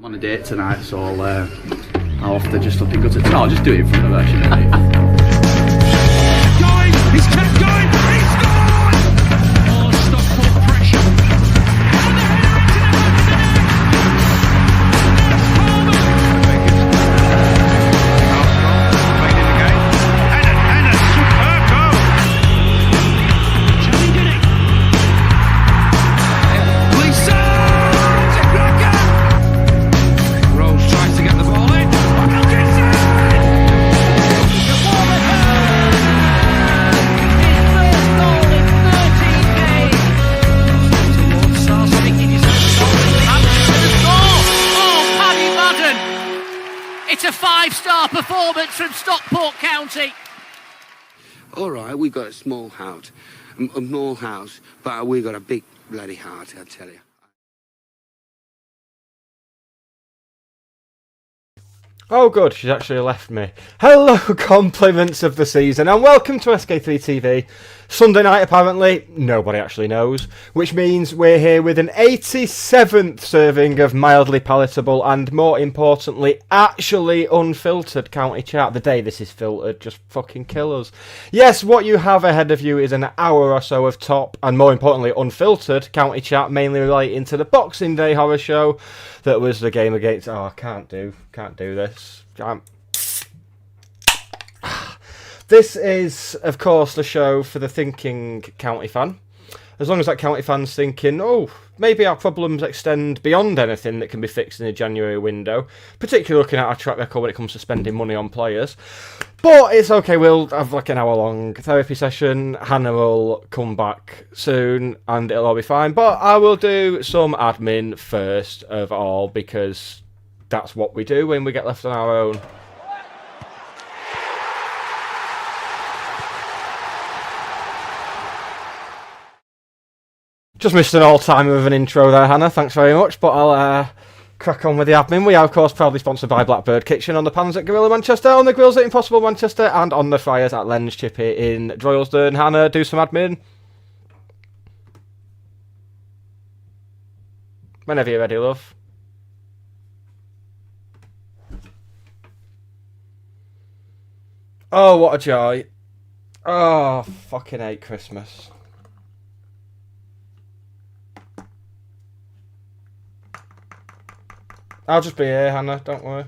I'm on a date tonight, so I'll have to just up in guts. No, I'll just do it in front of her, shouldn't Going! He's kept going! He scored! Oh, Stockport pressure. And the header into the back of the net! That's Coleman! Played in the game. And a superb goal! Johnny did it! Lisa! Rose tries to get the ball in. Wilkinson! It's a five-star performance from Stockport County. All right, we got a small house, but we got a big bloody heart, I tell you. Oh good, she's actually left me. Hello, compliments of the season, and welcome to SK3 TV. Sunday night, apparently, nobody actually knows, which means we're here with an 87th serving of mildly palatable and, more importantly, actually unfiltered county chat. The day this is filtered, just fucking kill us. Yes, what you have ahead of you is an hour or so of top, and more importantly, unfiltered county chat, mainly relating to the Boxing Day horror show that was the game against... Oh, I can't do this. This is, of course, the show for the thinking county fan. As long as that county fan's thinking, oh, maybe our problems extend beyond anything that can be fixed in the January window, particularly looking at our track record when it comes to spending money on players. But it's okay, we'll have like an hour-long therapy session. Hannah will come back soon, and it'll all be fine. But I will do some admin first of all, because that's what we do when we get left on our own. Just missed an all-timer of an intro there, Hannah. Thanks very much. But I'll crack on with the admin. We are, of course, proudly sponsored by Blackbird Kitchen, on the pans at Gorilla Manchester, on the grills at Impossible Manchester, and on the fryers at Len's Chippy in Droylsden. Hannah, do some admin. Whenever you're ready, love. Oh, what a joy. Oh, fucking hate Christmas. I'll just be here, Hannah, don't worry.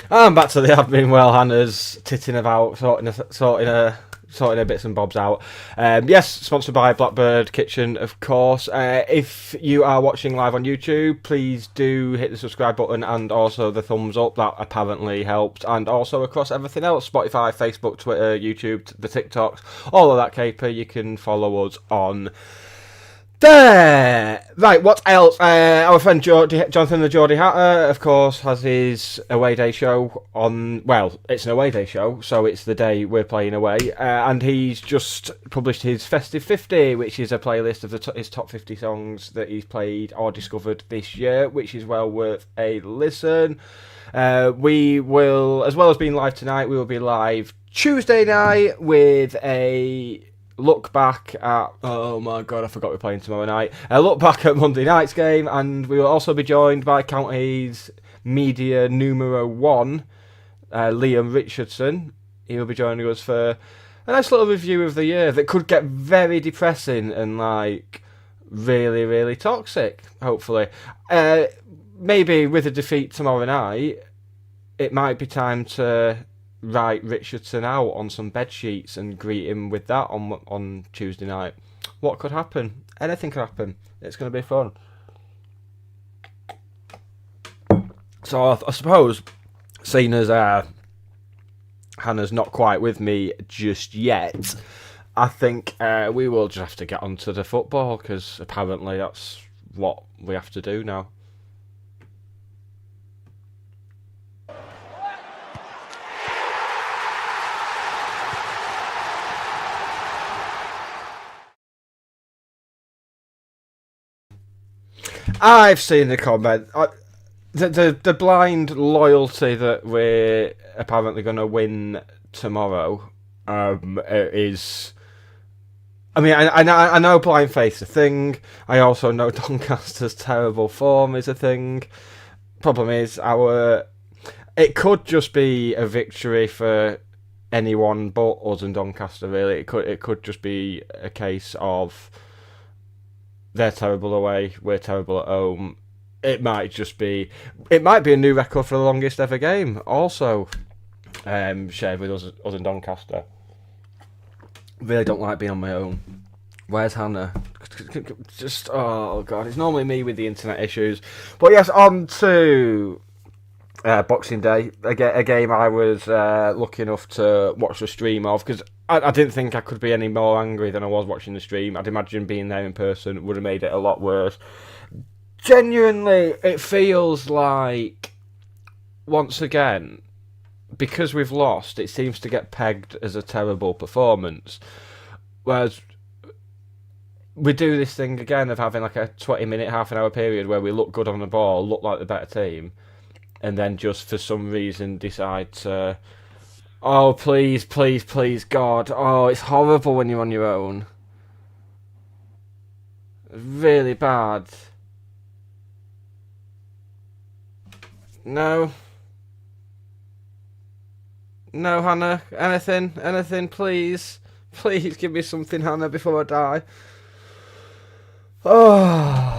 I'm back to the admin while Hannah's titting about, sorting her bits and bobs out. Yes, sponsored by Blackbird Kitchen, of course. If you are watching live on YouTube, please do hit the subscribe button and also the thumbs up. That apparently helps. And also across everything else, Spotify, Facebook, Twitter, YouTube, the TikToks, all of that caper, you can follow us on there. Right, what else? Our friend Jonathan the Geordie Hatter, of course, has his away day show on... Well, it's an away day show, so it's the day we're playing away. And he's just published his Festive 50, which is a playlist of his top 50 songs that he's played or discovered this year, which is well worth a listen. We will, as well as being live tonight, we will be live Tuesday night with a... look back at... Oh my god, I forgot we're playing tomorrow night. Look back at Monday night's game, and we will also be joined by County's media numero one, Liam Richardson. He will be joining us for a nice little review of the year that could get very depressing and, like, really, really toxic, hopefully. Maybe with a defeat tomorrow night, it might be time to write Richardson out on some bed sheets and greet him with that on Tuesday night. What could happen? Anything could happen. It's going to be fun. So I suppose, seeing as Hannah's not quite with me just yet, I think we will just have to get onto the football, because apparently that's what we have to do now. I've seen the comment. The blind loyalty that we're apparently going to win tomorrow is... I mean, I know blind faith's a thing. I also know Doncaster's terrible form is a thing. Problem is, it could just be a victory for anyone but us and Doncaster, really. It could just be a case of they're terrible away, we're terrible at home. It might be a new record for the longest ever game, also shared with us and Doncaster. Really don't like being on my own. Where's Hannah? Just, oh god, it's normally me with the internet issues. But yes, on to Boxing Day, a game I was lucky enough to watch the stream of, because I didn't think I could be any more angry than I was watching the stream. I'd imagine being there in person would have made it a lot worse. Genuinely, it feels like, once again, because we've lost, it seems to get pegged as a terrible performance. Whereas we do this thing again of having like a 20-minute, half-an-hour period where we look good on the ball, look like the better team, and then just for some reason decide to, oh, please, please, please, God, oh, it's horrible when you're on your own. Really bad. No. No, Hannah. Anything, please. Please give me something, Hannah, before I die. Oh.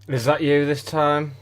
Is that you this time?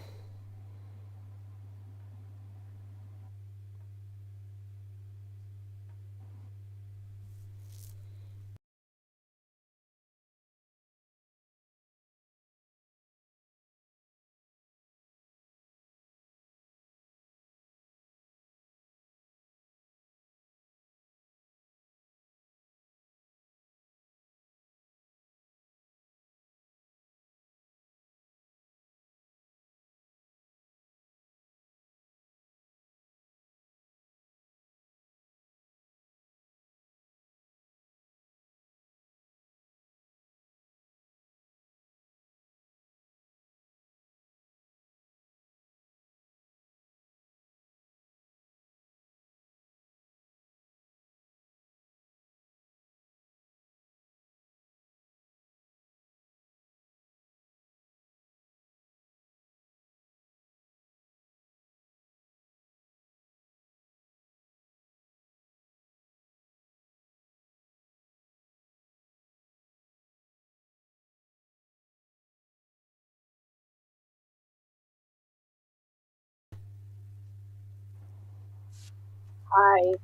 Hi.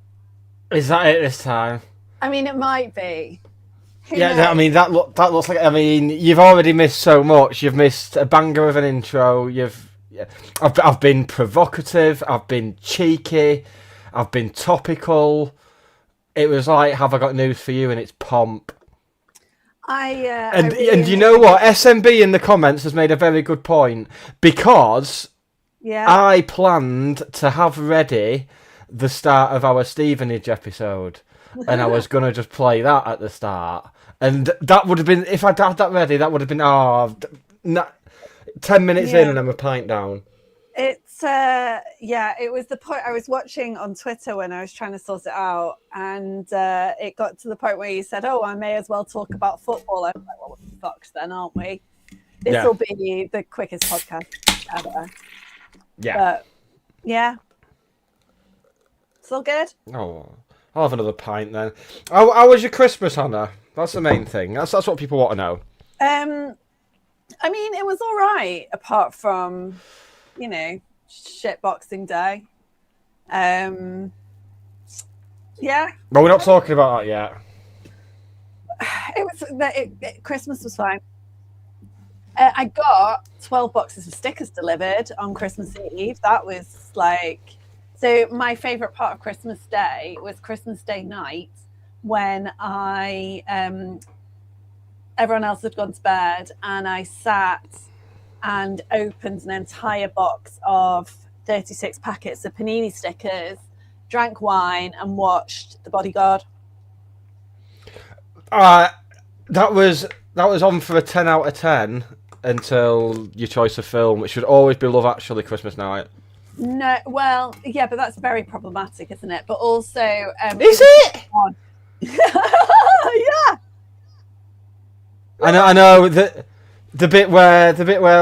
Is that it this time? I mean, it might be. Who Yeah, knows? I mean that looks like. I mean, you've already missed so much. You've missed a banger of an intro. I've been provocative. I've been cheeky. I've been topical. It was like, have I got news for you? And it's pomp. And you know what? SMB in the comments has made a very good point, because I planned to have ready the start of our Stevenage episode, and I was going to just play that at the start. And that would have been, if I'd had that ready, that would have been, 10 minutes in and I'm a pint down. It's it was the point I was watching on Twitter when I was trying to sort it out, and it got to the point where you said, "Oh, I may as well talk about football." I was like, "Well, we're fucked then, aren't we?" This will be the quickest podcast ever. Yeah. But still good. Oh, I'll have another pint then. How was your Christmas, Hannah? That's the main thing. That's what people want to know. I mean, it was all right, apart from, shit Boxing Day. But we're not talking about that yet. Christmas was fine. I got 12 boxes of stickers delivered on Christmas Eve. That was so my favourite part of Christmas Day was Christmas Day night, when everyone else had gone to bed, and I sat and opened an entire box of 36 packets of panini stickers, drank wine, and watched The Bodyguard. That was on for a 10 out of 10 until your choice of film, which should always be Love Actually Christmas night. No, well, yeah, but that's very problematic, isn't it? But also, is it? Yeah. I know the bit where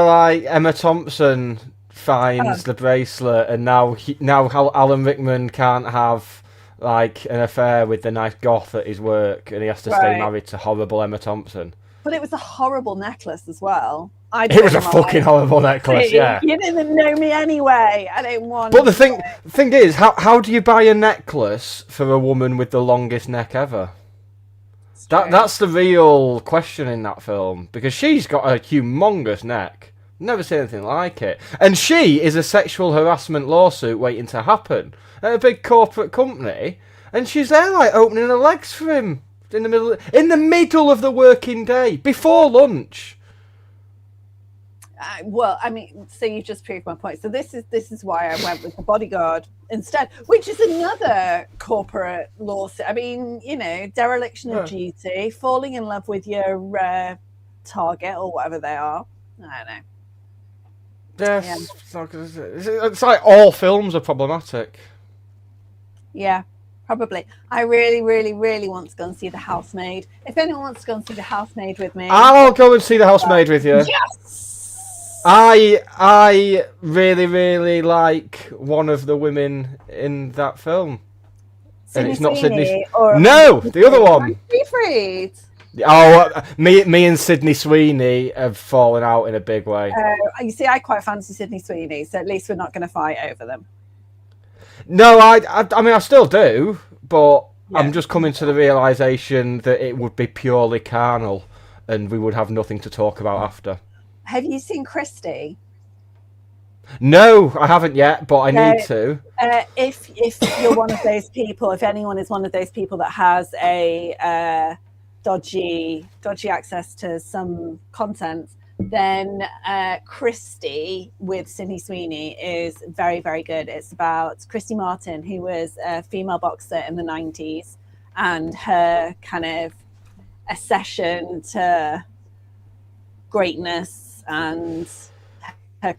like Emma Thompson finds the bracelet, and now how Alan Rickman can't have like an affair with the nice goth at his work, and he has to stay married to horrible Emma Thompson. But it was a horrible necklace as well. It was a fucking horrible necklace, yeah. You didn't know me anyway. I didn't want. But the thing is, how do you buy a necklace for a woman with the longest neck ever? That's the real question in that film, because she's got a humongous neck. Never seen anything like it. And she is a sexual harassment lawsuit waiting to happen at a big corporate company, and she's there like opening her legs for him in the middle of the working day, before lunch. Well, I mean, so you just proved my point. So this is why I went with The Bodyguard instead, which is another corporate lawsuit. I mean, dereliction of duty, falling in love with your target or whatever they are. I don't know. Yes, it's like all films are problematic. Yeah, probably. I really, really, really want to go and see The Housemaid. If anyone wants to go and see The Housemaid with me, I'll go and see The Housemaid with you. Yes. I really, really like one of the women in that film. And it's not Sydney. No, the other one. Siegfried. Oh, me and Sydney Sweeney have fallen out in a big way. You see, I quite fancy Sydney Sweeney, so at least we're not going to fight over them. No, I mean, I still do, but I'm just coming to the realisation that it would be purely carnal, and we would have nothing to talk about after. Have you seen Christie? No, I haven't yet, but I need to. If you're one of those people, if anyone is one of those people that has a dodgy access to some content, then Christie with Sydney Sweeney is very, very good. It's about Christy Martin, who was a female boxer in the 90s, and her kind of accession to greatness and her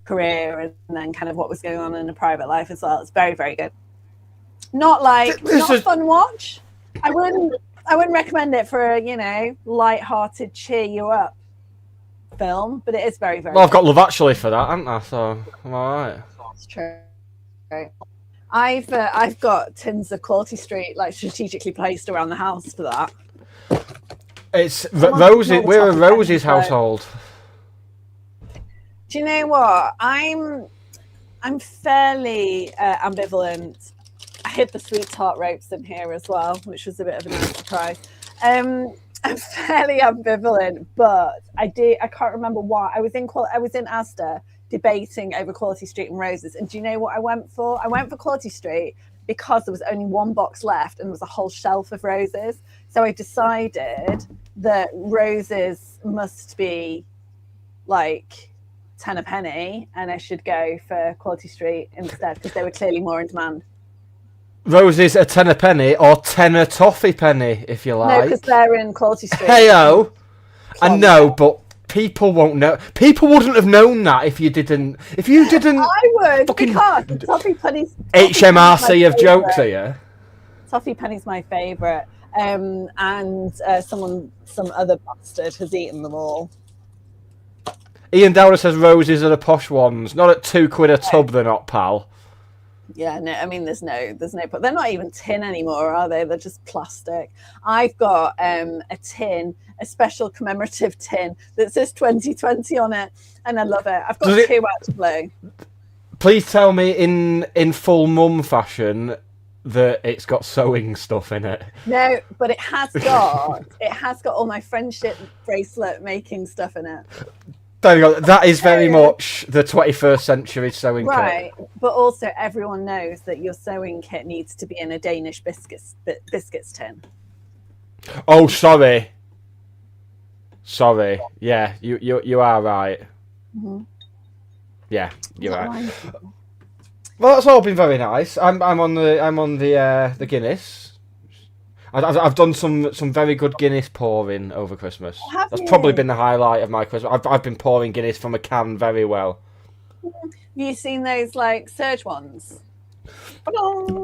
career, and then kind of what was going on in her private life as well. It's very, very good. Not a fun watch. I wouldn't recommend it for a light-hearted, cheer you up film, but it is very, very. Well, I've got Love Actually for that, haven't I? So I'm all right. That's true. I've got tins of Quality Street strategically placed around the house for that. It's Rosie. We're a Rosie's household. Do you know what? I'm fairly ambivalent. I hid the sweetheart ropes in here as well, which was a bit of a nice surprise. I'm fairly ambivalent, but I can't remember why. I was in Asda debating over Quality Street and roses. And do you know what I went for? I went for Quality Street because there was only one box left and there was a whole shelf of roses. So I decided that roses must be like 10 a penny and I should go for Quality Street instead because they were clearly more in demand. Roses a 10 a penny or 10 a toffee penny, if you like. No, because they're in Quality Street. Hey-o! I know, but people won't know. People wouldn't have known that if you didn't. I would, because Toffee Penny's... HMRC of jokes here. Toffee Penny's my favourite. And some other bastard has eaten them all. Ian Downer says roses are the posh ones. Not at £2 a tub, they're not, pal. Yeah, no, I mean, there's no, but they're not even tin anymore, are they? They're just plastic. I've got a tin, a special commemorative tin that says 2020 on it, and I love it. I've got two actually. Please tell me in full mum fashion that it's got sewing stuff in it. No, but it has got all my friendship bracelet making stuff in it. There you go. That is very much the 21st century sewing kit. Right, but also everyone knows that your sewing kit needs to be in a Danish biscuits tin. Oh, sorry. Yeah, you are right. Mm-hmm. Yeah, you're right. Well, that's all been very nice. I'm on the Guinness. I've done some very good Guinness pouring over Christmas. That's probably been the highlight of my Christmas. I've been pouring Guinness from a can very well. Have you seen those like surge ones?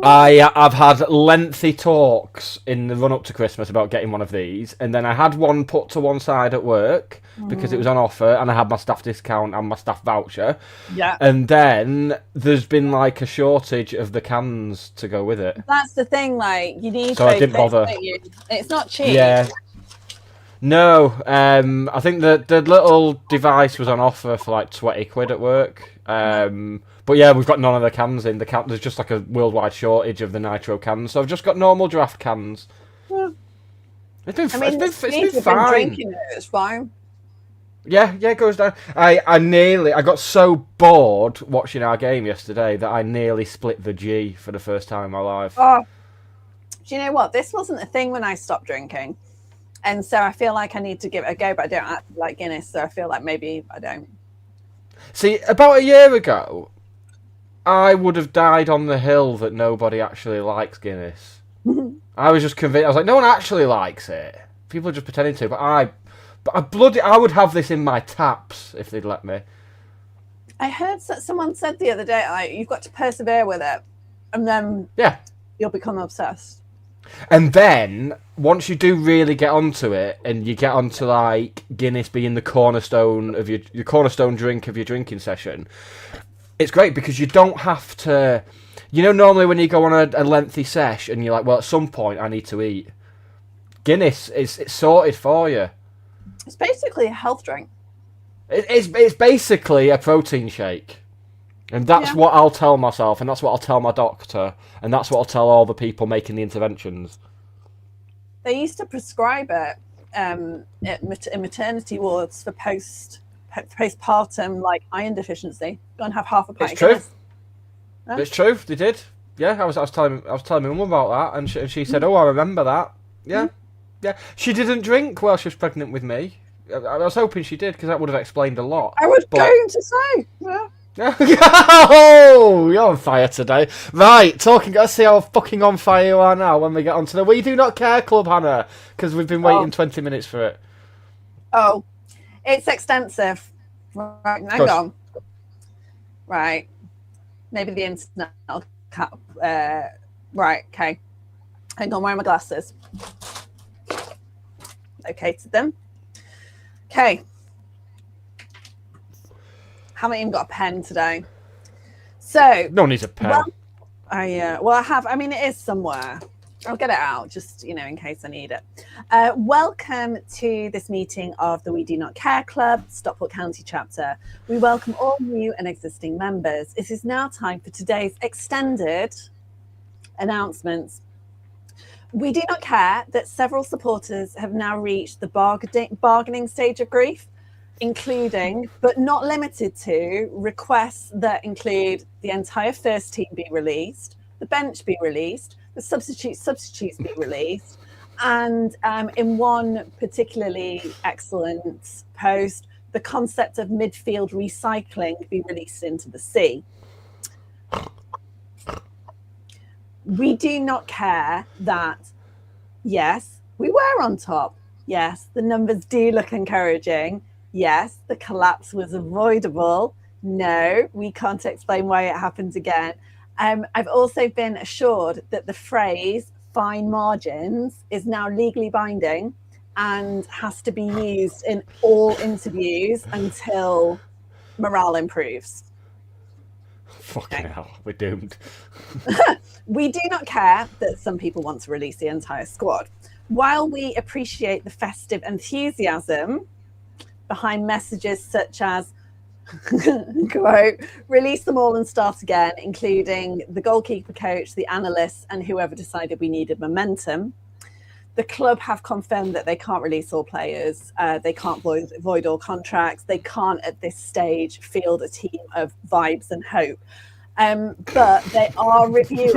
I've had lengthy talks in the run up to Christmas about getting one of these, and then I had one put to one side at work because it was on offer, and I had my staff discount and my staff voucher. Yeah. And then there's been like a shortage of the cans to go with it. That's the thing, like you need. So I didn't bother. It's not cheap. Yeah. No, I think the little device was on offer for like £20 at work. But yeah, we've got none of the cans in. There's just like a worldwide shortage of the nitro cans, so I've just got normal draft cans. Yeah. It's been fine. Drinking it, it's fine. Yeah, it goes down. I got so bored watching our game yesterday that I nearly split the G for the first time in my life. Oh, do you know what? This wasn't a thing when I stopped drinking. And so I feel like I need to give it a go, but I don't actually like Guinness, so I feel like maybe I don't. See, about a year ago, I would have died on the hill that nobody actually likes Guinness. I was just convinced. I was like, no one actually likes it. People are just pretending to. But I would have this in my taps if they'd let me. I heard someone said the other day, like, you've got to persevere with it, and then you'll become obsessed. And then once you do really get onto it, and you get onto like Guinness being the cornerstone of your cornerstone drink of your drinking session, it's great because you don't have to. You know, normally when you go on a lengthy sesh and you're like, well, at some point I need to eat. Guinness it's sorted for you. It's basically a health drink. It's basically a protein shake. And that's what I'll tell myself, and that's what I'll tell my doctor, and that's what I'll tell all the people making the interventions. They used to prescribe it in maternity wards for postpartum like iron deficiency. Go and have half a pint. It's true. Huh? It's true. They did. Yeah, I was telling my mum about that, and she said, "Oh, I remember that." Yeah, yeah. She didn't drink while she was pregnant with me. I was hoping she did because that would have explained a lot. I was going to say. Yeah. Oh, you're on fire today. Right, let's see how fucking on fire you are now when we get onto the We Do Not Care Club, Hannah, because we've been waiting 20 minutes for it. Oh, it's extensive. Right, hang on. Right. Maybe the internet will cap. Right, okay. Hang on, where are my glasses? Located them. Okay. Haven't even got a pen today. So no one needs a pen. Well, I have. I mean, it is somewhere. I'll get it out just, in case I need it. Welcome to this meeting of the We Do Not Care Club, Stockport County chapter. We welcome all new and existing members. It is now time for today's extended announcements. We do not care that several supporters have now reached the bargaining stage of grief. including, but not limited to, requests that include the entire first team be released, the bench be released, the substitutes be released, and in one particularly excellent post, the concept of midfield recycling be released into the sea. We do not care that, yes, we were on top. Yes, the numbers do look encouraging. Yes, the collapse was avoidable. No, we can't explain why it happened again. I've also been assured that the phrase fine margins is now legally binding and has to be used in all interviews until morale improves. Fucking hell, we're doomed. We do not care that some people want to release the entire squad. While we appreciate the festive enthusiasm behind messages such as, quote, release them all and start again, including the goalkeeper coach, the analysts, and whoever decided we needed momentum, the club have confirmed that they can't release all players. They can't void all contracts. They can't, at this stage, field a team of vibes and hope. But they are reviewing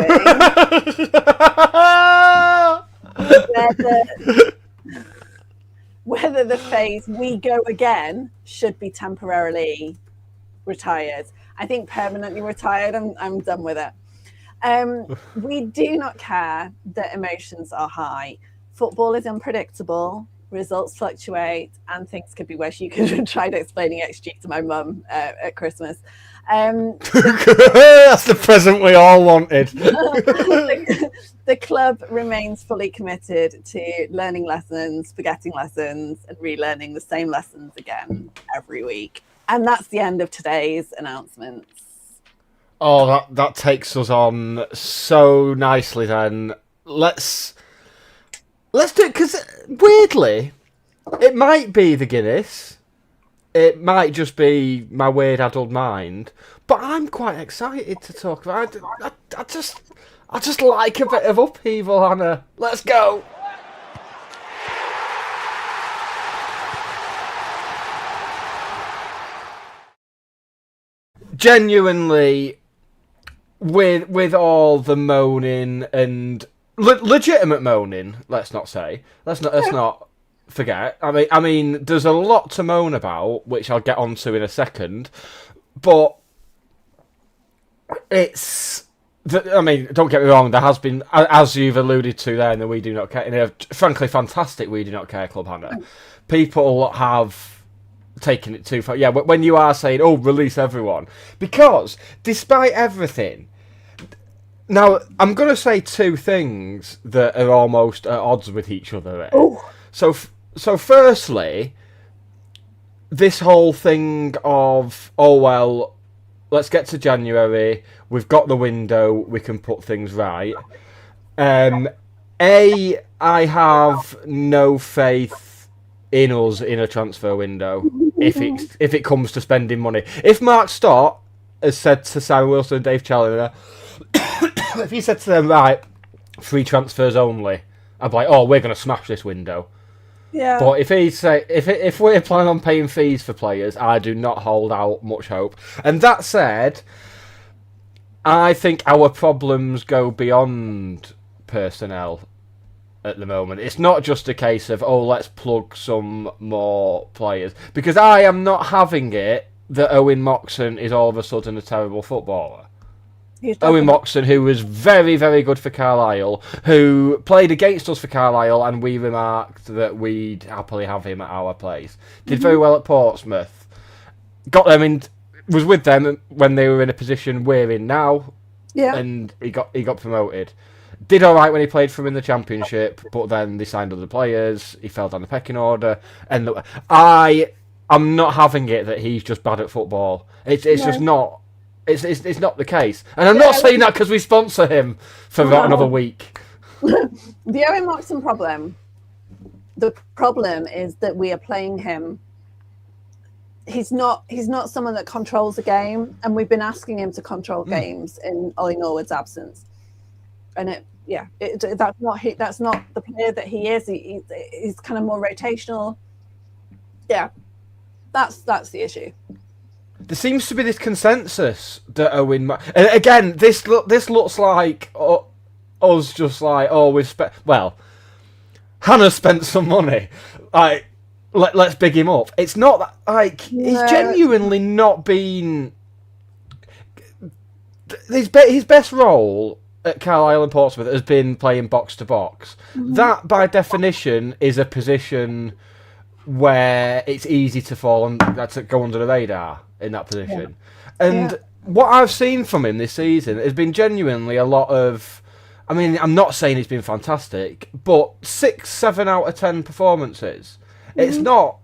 whether the phase we go again should be temporarily retired. I think permanently retired. I'm done with it. We do not care that emotions are high. Football is unpredictable, results fluctuate, and things could be worse. You could have tried explaining XG to my mum at Christmas. That's the present we all wanted. The club remains fully committed to learning lessons, forgetting lessons, and relearning the same lessons again every week. And that's the end of today's announcements. Oh, that takes us on so nicely then. Let's do it, because weirdly, it might be the Guinness. It might just be my weird adult mind, but I'm quite excited to talk about it. I just like a bit of upheaval, Hannah. Let's go. Genuinely, with all the moaning and legitimate moaning, let's not forget. I mean, there's a lot to moan about, which I'll get onto in a second. But don't get me wrong. There has been, as you've alluded to there, in the We Do Not Care, in a frankly fantastic We Do Not Care club, Hannah. People have taken it too far. Yeah, when you are saying, "Oh, release everyone," because despite everything. Now, I'm going to say two things that are almost at odds with each other. So firstly, this whole thing of, oh, well, let's get to January, we've got the window, we can put things right. I have no faith in us in a transfer window if it comes to spending money. If Mark Stott has said to Simon Wilson and Dave Challoner, if he said to them, right, 3 transfers only, I'd be like, oh, we're going to smash this window. Yeah. But if we're planning on paying fees for players, I do not hold out much hope. And that said, I think our problems go beyond personnel at the moment. It's not just a case of, oh, let's plug some more players. Because I am not having it that Owen Moxon is all of a sudden a terrible footballer. Owen Moxon, who was very, very good for Carlisle, who played against us for Carlisle, and we remarked that we'd happily have him at our place. Did very well at Portsmouth. Got them in, was with them when they were in a position we're in now, and he got promoted. Did all right when he played for him in the Championship, but then they signed other players. He fell down the pecking order, and I'm not having it that he's just bad at football. It's just not. It's not the case. And I'm not saying that because we sponsor him for about another week. The Owen Moxon problem, the problem is that we are playing him. He's not someone that controls a game, and we've been asking him to control games in Ollie Norwood's absence. And that's not the player that he is. He's kind of more rotational. Yeah. That's the issue. There seems to be this consensus that Owen. And again, this looks like us just like, oh, we've spent. Well, Hannah spent some money. Like, let's big him up. It's not that, like, he's genuinely not been. His best role at Carlisle and Portsmouth has been playing box to box. That, by definition, is a position where it's easy to fall on, to go under the radar in that position. And what I've seen from him this season has been genuinely a lot of. I mean, I'm not saying he's been fantastic, but 6, 7 out of 10 performances. It's not.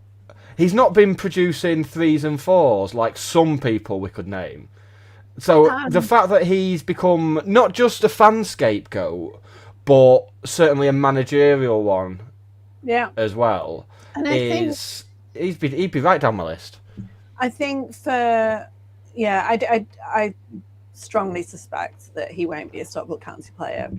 He's not been producing 3s and 4s like some people we could name. So the fact that he's become not just a fan scapegoat, but certainly a managerial one, as well, and he'd be right down my list. I think I strongly suspect that he won't be a Stockport County player.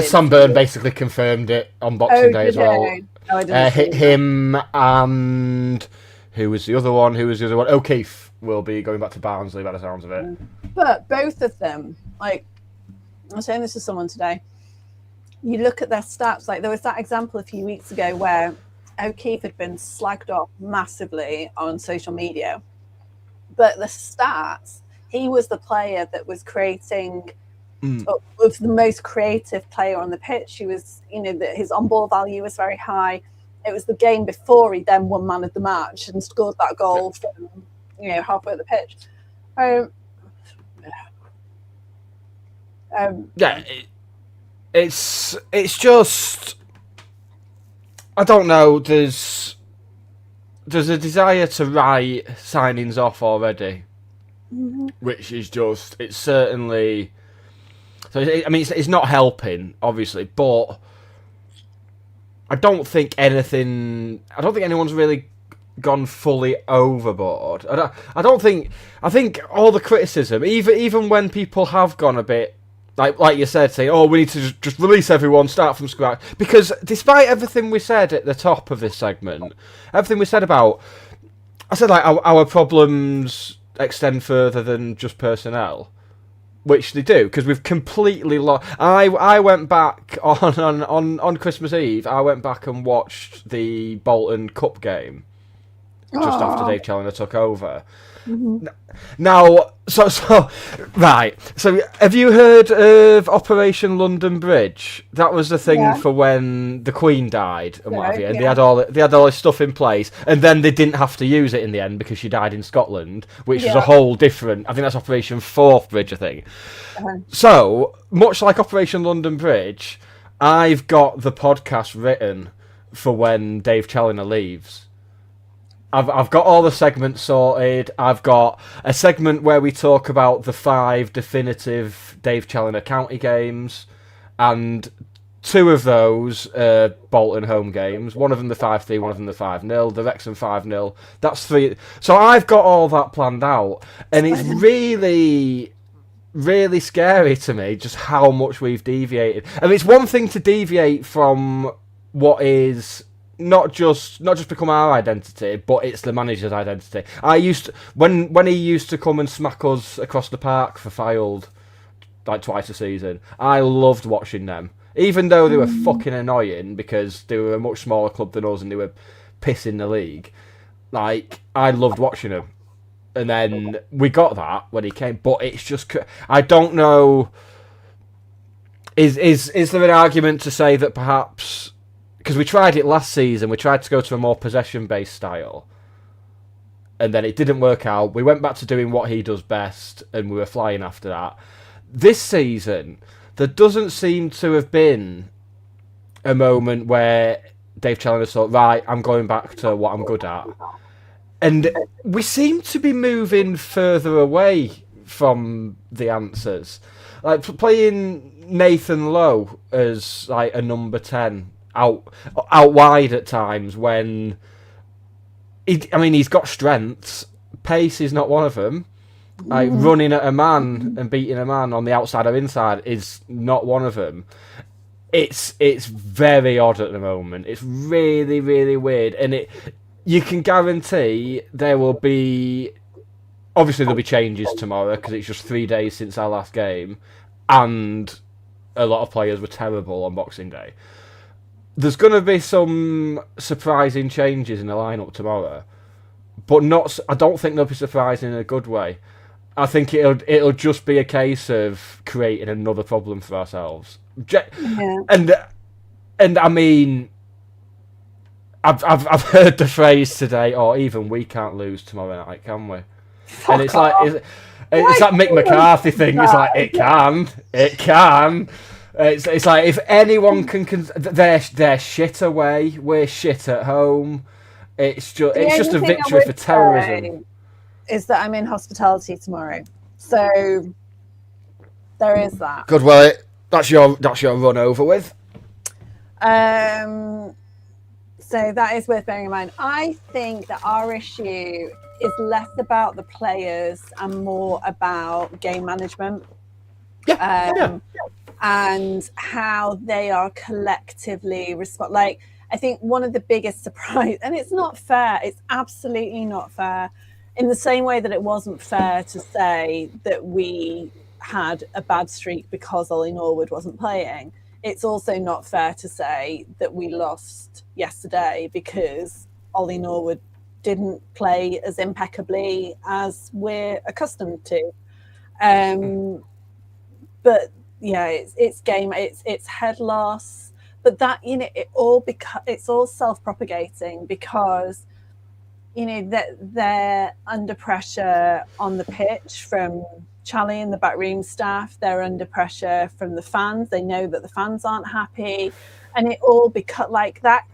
Sam Byrne basically confirmed it on Boxing Day as well. Oh, I didn't see him and who was the other one? O'Keefe will be going back to Barnsley by the sounds of it. But both of them, like, I was saying this to someone today, you look at their stats, like there was that example a few weeks ago where O'Keefe had been slagged off massively on social media. But the stats, he was the player that was creating, was the most creative player on the pitch. He was, his on-ball value was very high. It was the game before he then won man of the match and scored that goal from, halfway up the pitch. It's just, I don't know. There's a desire to write signings off already, which is just, it's certainly. So it's not helping, obviously, but I don't think anyone's really gone fully overboard. I think all the criticism, even when people have gone a bit, like you said, saying, oh, we need to just release everyone, start from scratch. Because despite everything we said at the top of this segment, everything we said about, I said like our problems extend further than just personnel, which they do, because we've completely lost. I went back on Christmas Eve. I went back and watched the Bolton Cup game just after Dave Challoner took over. Now, so right. So, have you heard of Operation London Bridge? That was the thing for when the Queen died and what have you. And they had all this stuff in place, and then they didn't have to use it in the end because she died in Scotland, which is a whole different. I think that's Operation Forth Bridge, I think. So much like Operation London Bridge, I've got the podcast written for when Dave Challoner leaves. I've got all the segments sorted. I've got a segment where we talk about the 5 definitive Dave Challoner county games, and 2 of those Bolton home games. One of them the 5-3, one of them the 5-0, the Wrexham 5-0. That's 3. So I've got all that planned out, and it's really, really scary to me just how much we've deviated. I mean, it's one thing to deviate from what is not just become our identity, but it's the manager's identity. I used to, when he used to come and smack us across the park for Filed like twice a season, I loved watching them, even though they were fucking annoying because they were a much smaller club than us and they were pissing the league. Like, I loved watching them, and then we got that when he came. But it's just, I don't know. Is there an argument to say that perhaps, because we tried it last season, we tried to go to a more possession-based style, and then it didn't work out. We went back to doing what he does best, and we were flying after that. This season, there doesn't seem to have been a moment where Dave Challoner thought, right, I'm going back to what I'm good at. And we seem to be moving further away from the answers. Like, playing Nathan Lowe as like a number 10 out wide at times when he's got strengths. Pace is not one of them. Like, running at a man and beating a man on the outside or inside is not one of them. It's very odd at the moment. It's really, really weird, and you can guarantee there will be. Obviously, there'll be changes tomorrow because it's just 3 days since our last game, and a lot of players were terrible on Boxing Day. There's going to be some surprising changes in the lineup tomorrow, but not. I don't think they'll be surprising in a good way. I think it'll just be a case of creating another problem for ourselves. Yeah. And I mean, I've heard the phrase today, or even we can't lose tomorrow night, can we? And it's like it's that Mick McCarthy thing. It's like it can. It's like if anyone can they're shit away, we're shit at home. It's just a victory for terrorism. Is that I'm in hospitality tomorrow, so there is that. Good. Well, that's your run over with. So that is worth bearing in mind. I think that our issue is less about the players and more about game management. And how they are collectively respond. Like, I think one of the biggest surprise, and it's not fair. It's absolutely not fair. In the same way that it wasn't fair to say that we had a bad streak because Ollie Norwood wasn't playing, it's also not fair to say that we lost yesterday because Ollie Norwood didn't play as impeccably as we're accustomed to. But yeah, it's game, it's head loss, but that, you know, it's all self-propagating because, you know, that they're under pressure on the pitch from Charlie and the backroom staff. They're under pressure from the fans. They know that the fans aren't happy, and it all because like that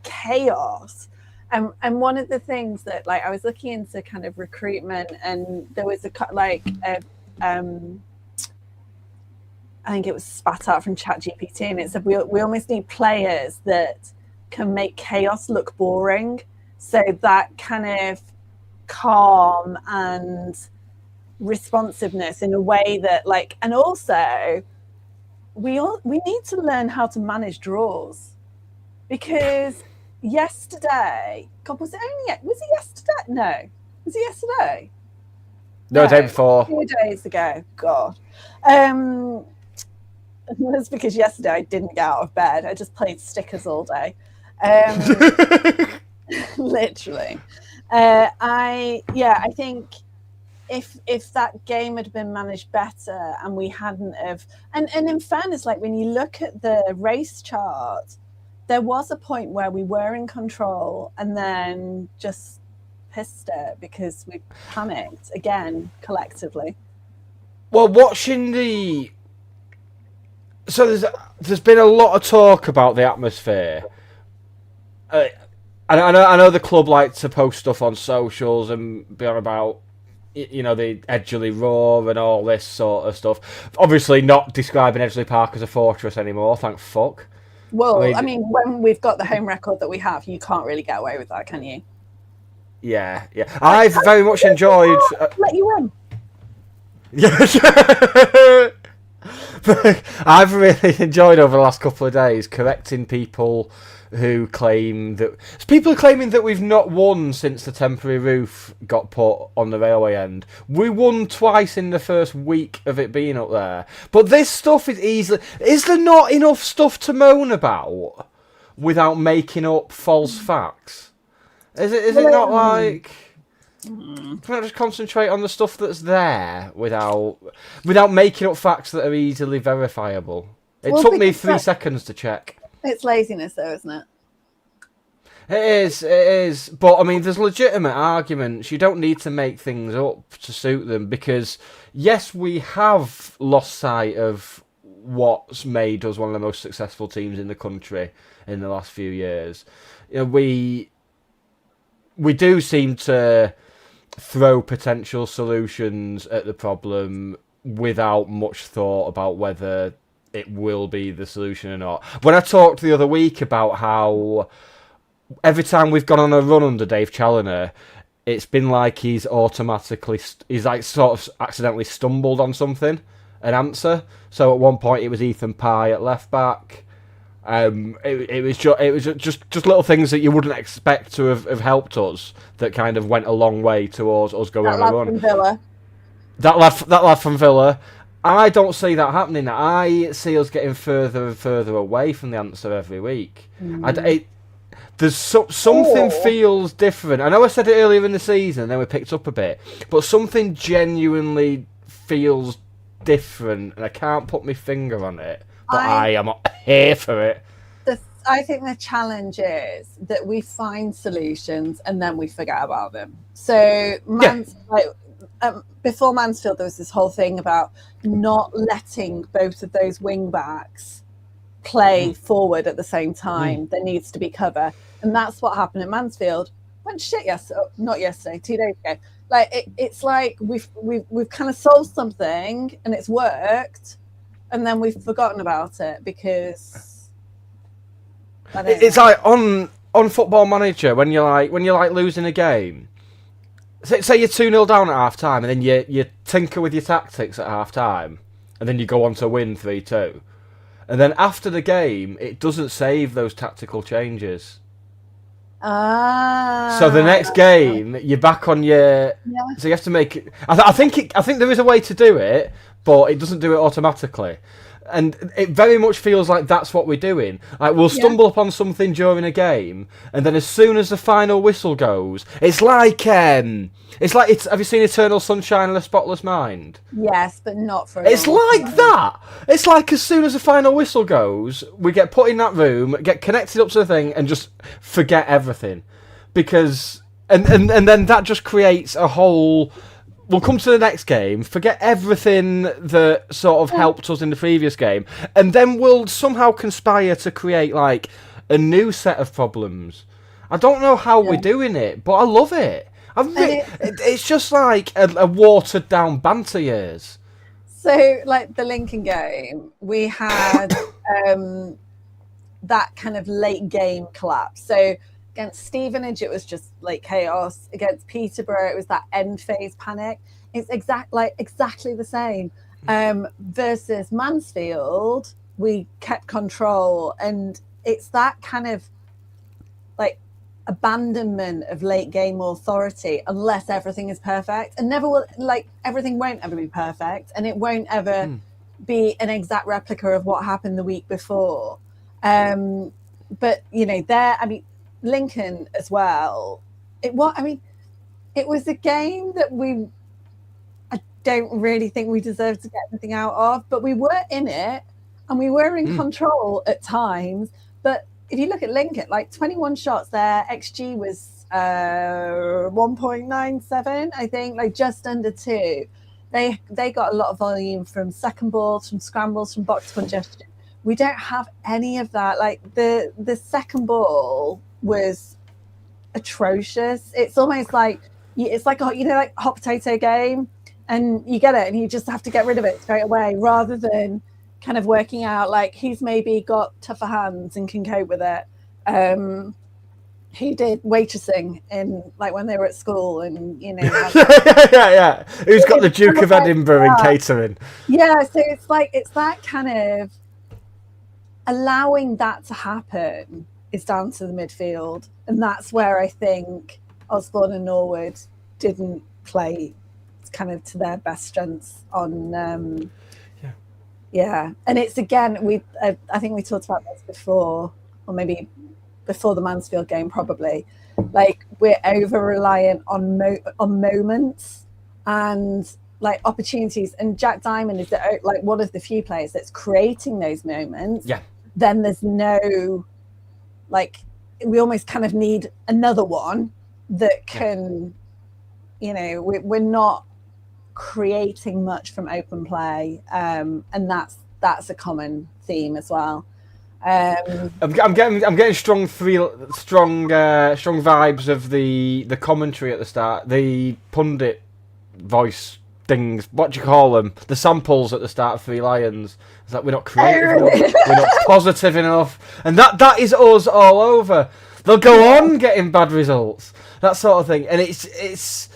chaos. And one of the things that, like, I was looking into kind of recruitment, and there was I think it was spat out from ChatGPT, and it said we almost need players that can make chaos look boring. So that kind of calm and responsiveness in a way that, like, and also we need to learn how to manage draws, because yesterday, God, was it yesterday? No. Was it yesterday? No, the day before. 2 days ago. God. That's because yesterday I didn't get out of bed. I just played stickers all day. Literally. I think if that game had been managed better and we hadn't have, and in fairness, like when you look at the race chart, there was a point where we were in control and then just pissed it because we panicked again collectively. Well, so there's been a lot of talk about the atmosphere. And I know the club like to post stuff on socials and be on about, you know, the Edgerley Roar and all this sort of stuff. Obviously not describing Edgerley Park as a fortress anymore, thank fuck. Well, I mean, when we've got the home record that we have, you can't really get away with that, can you? Yeah. I've very much enjoyed... let you win. Yeah. I've really enjoyed over the last couple of days correcting people who claim that... People are claiming that we've not won since the temporary roof got put on the railway end. We won twice in the first week of it being up there. But this stuff is easily... Is there not enough stuff to moan about without making up false facts? Is it not like... Can I just concentrate on the stuff that's there without making up facts that are easily verifiable? It took me 3 seconds to check. It's laziness, though, isn't it? It is. But, I mean, there's legitimate arguments. You don't need to make things up to suit them because, yes, we have lost sight of what's made us one of the most successful teams in the country in the last few years. You know, we do seem to throw potential solutions at the problem without much thought about whether it will be the solution or not. When I talked the other week about how every time we've gone on a run under Dave Challoner, it's been like he's like sort of accidentally stumbled on something, an answer. So at one point it was Ethan Pye at left back. It was just little things that you wouldn't expect to have helped us that kind of went a long way towards us going That on lad a run. from Villa. That lad from Villa. I don't see that happening. I see us getting further and further away from the answer every week. There's something feels different. I know I said it earlier in the season, then we picked up a bit, but something genuinely feels different, and I can't put my finger on it. But I am here for it. I think the challenge is that we find solutions and then we forget about them. So before Mansfield, there was this whole thing about not letting both of those wing backs play forward at the same time. There needs to be cover, and that's what happened at Mansfield. Went shit not yesterday, 2 days ago. Like it's like we've kind of solved something and it's worked, and then we've forgotten about it because it's like on Football Manager when you're like losing a game. Say you're 2-0 down at half time, and then you tinker with your tactics at half time, and then you go on to win 3-2. And then after the game, it doesn't save those tactical changes. So the next game, you're back on your. Yeah. So you have to make. I think there is a way to do it, but it doesn't do it automatically. And it very much feels like that's what we're doing. Like we'll stumble upon something during a game, and then as soon as the final whistle goes, it's like have you seen Eternal Sunshine of the Spotless Mind? Yes, but not for. It's like that. It's like as soon as the final whistle goes, we get put in that room, get connected up to the thing, and just forget everything, because and then that just creates a whole. We'll come to the next game, forget everything that sort of helped us in the previous game, and then we'll somehow conspire to create like a new set of problems. I don't know how we're doing it, but I love it. It's just like a watered down banter years. So, like the Lincoln game, we had that kind of late game collapse. So against Stevenage, it was just like chaos. Against Peterborough, it was that end phase panic. It's exactly the same. Versus Mansfield, we kept control, and it's that kind of like abandonment of late game authority unless everything is perfect, and never will. Like everything won't ever be perfect, and it won't ever be an exact replica of what happened the week before. But Lincoln as well. It was a game that I don't really think we deserved to get anything out of, but we were in it and we were in control at times. But if you look at Lincoln, like 21 shots there, XG was 1.97, I think, like just under 2. They got a lot of volume from second balls, from scrambles, from box congestion. We don't have any of that. Like the second ball was atrocious. It's almost like like hot potato game, and you get it and you just have to get rid of it straight away, rather than kind of working out like who's maybe got tougher hands and can cope with it. Who did waitressing in like when they were at school, and yeah. Who's got the Duke of Edinburgh in catering? Yeah, so it's that kind of allowing that to happen is down to the midfield, and that's where I think Osborne and Norwood didn't play kind of to their best strengths on. And it's again I think we talked about this before, or maybe before the Mansfield game, probably. Like we're over reliant on moments and like opportunities, and Jack Diamond is like one of the few players that's creating those moments. Yeah. Then there's no. Like we almost kind of need another one that can, we're not creating much from open play, and that's a common theme as well. I'm getting strong vibes of the commentary at the start, the pundit voice things. What do you call them? The samples at the start of Three Lions. It's like we're not creative enough, we're not positive enough, and that is us all over. They'll go on getting bad results, that sort of thing, and it's.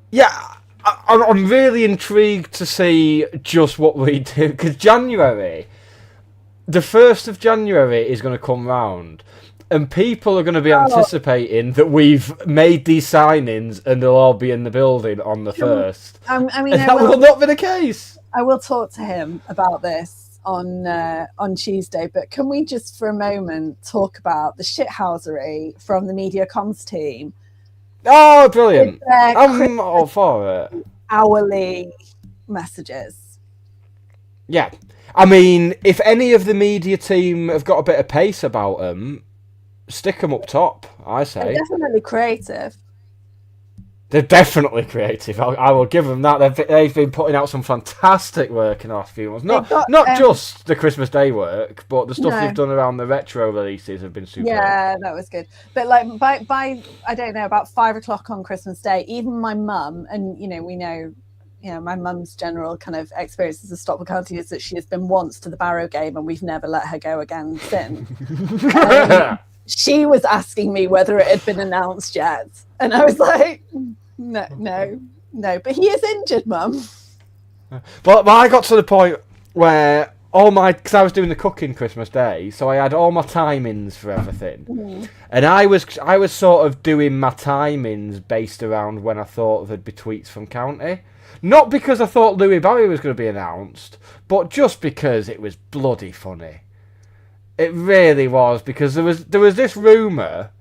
Yeah, I'm really intrigued to see just what we do, because January, the 1st of January is going to come round, and people are going to be anticipating that we've made these signings and they'll all be in the building on the 1st. I mean, And that will not be the case. I will talk to him about this on Tuesday, but can we just for a moment talk about the shithousery from the media comms team? Oh, brilliant. I'm all for it. Hourly messages. Yeah. I mean, if any of the media team have got a bit of pace about them, stick them up top, I say. They're definitely creative. They're definitely creative. I will give them that. They've been putting out some fantastic work in the last few months. Not just the Christmas Day work, but the stuff they've done around the retro releases have been super. Yeah, that was good. But like by I don't know, about 5 o'clock on Christmas Day, even my mum, and we know, my mum's general kind of experience as a Stockport County is that she has been once to the Barrow game and we've never let her go again since. She was asking me whether it had been announced yet, and I was like, no. But he is injured, Mum. But I got to the point where because I was doing the cooking Christmas Day, so I had all my timings for everything, and I was sort of doing my timings based around when I thought there'd be tweets from County. Not because I thought Louis Barry was going to be announced, but just because it was bloody funny. It really was, because there was this rumour,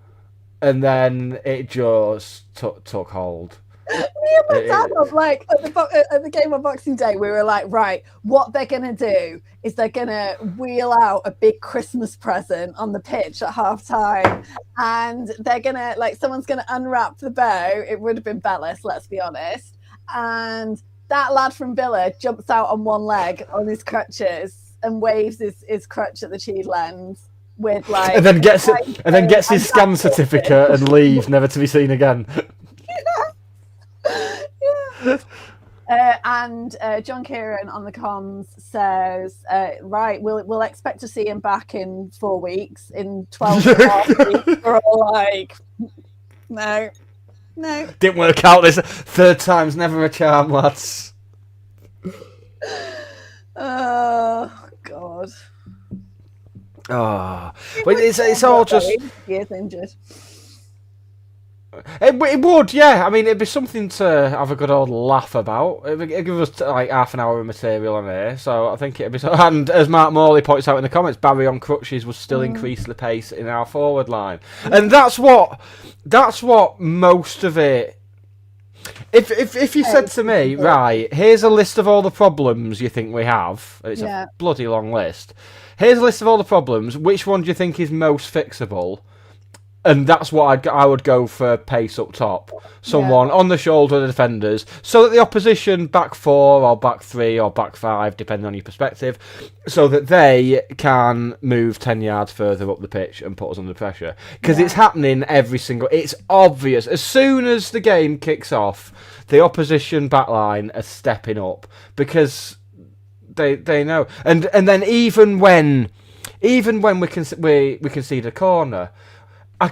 and then it just took hold. Me and my dad were like, at the game on Boxing Day, we were like, right, what they're going to do is they're going to wheel out a big Christmas present on the pitch at half time, and they're going to, like, someone's going to unwrap the bow. It would have been Bellis, let's be honest. And that lad from Villa jumps out on one leg on his crutches and waves his crutch at the cheese lens with like, and then gets his scan certificate and leaves, never to be seen again. And John Kieran on the comms says, right, we'll expect to see him back in 4 weeks, in 12 and a half weeks. We're all like, no. Didn't work out. This third time's never a charm, lads. Oh God. Oh, but it's all just. He is injured. It would, yeah. I mean, it'd be something to have a good old laugh about. It'd give us like half an hour of material on here, so I think it'd be. And as Mark Morley points out in the comments, Barry on crutches would still increase the pace in our forward line, and that's what most of it. If you said to me, right, here's a list of all the problems you think we have, it's a bloody long list. Here's a list of all the problems. Which one do you think is most fixable? And that's what I would go for pace up top. Someone on the shoulder of the defenders, so that the opposition back 4 or back 3 or back 5, depending on your perspective, so that they can move 10 yards further up the pitch and put us under pressure. Because it's happening it's obvious. As soon as the game kicks off, the opposition backline are stepping up because they know. And then even when we concede a corner,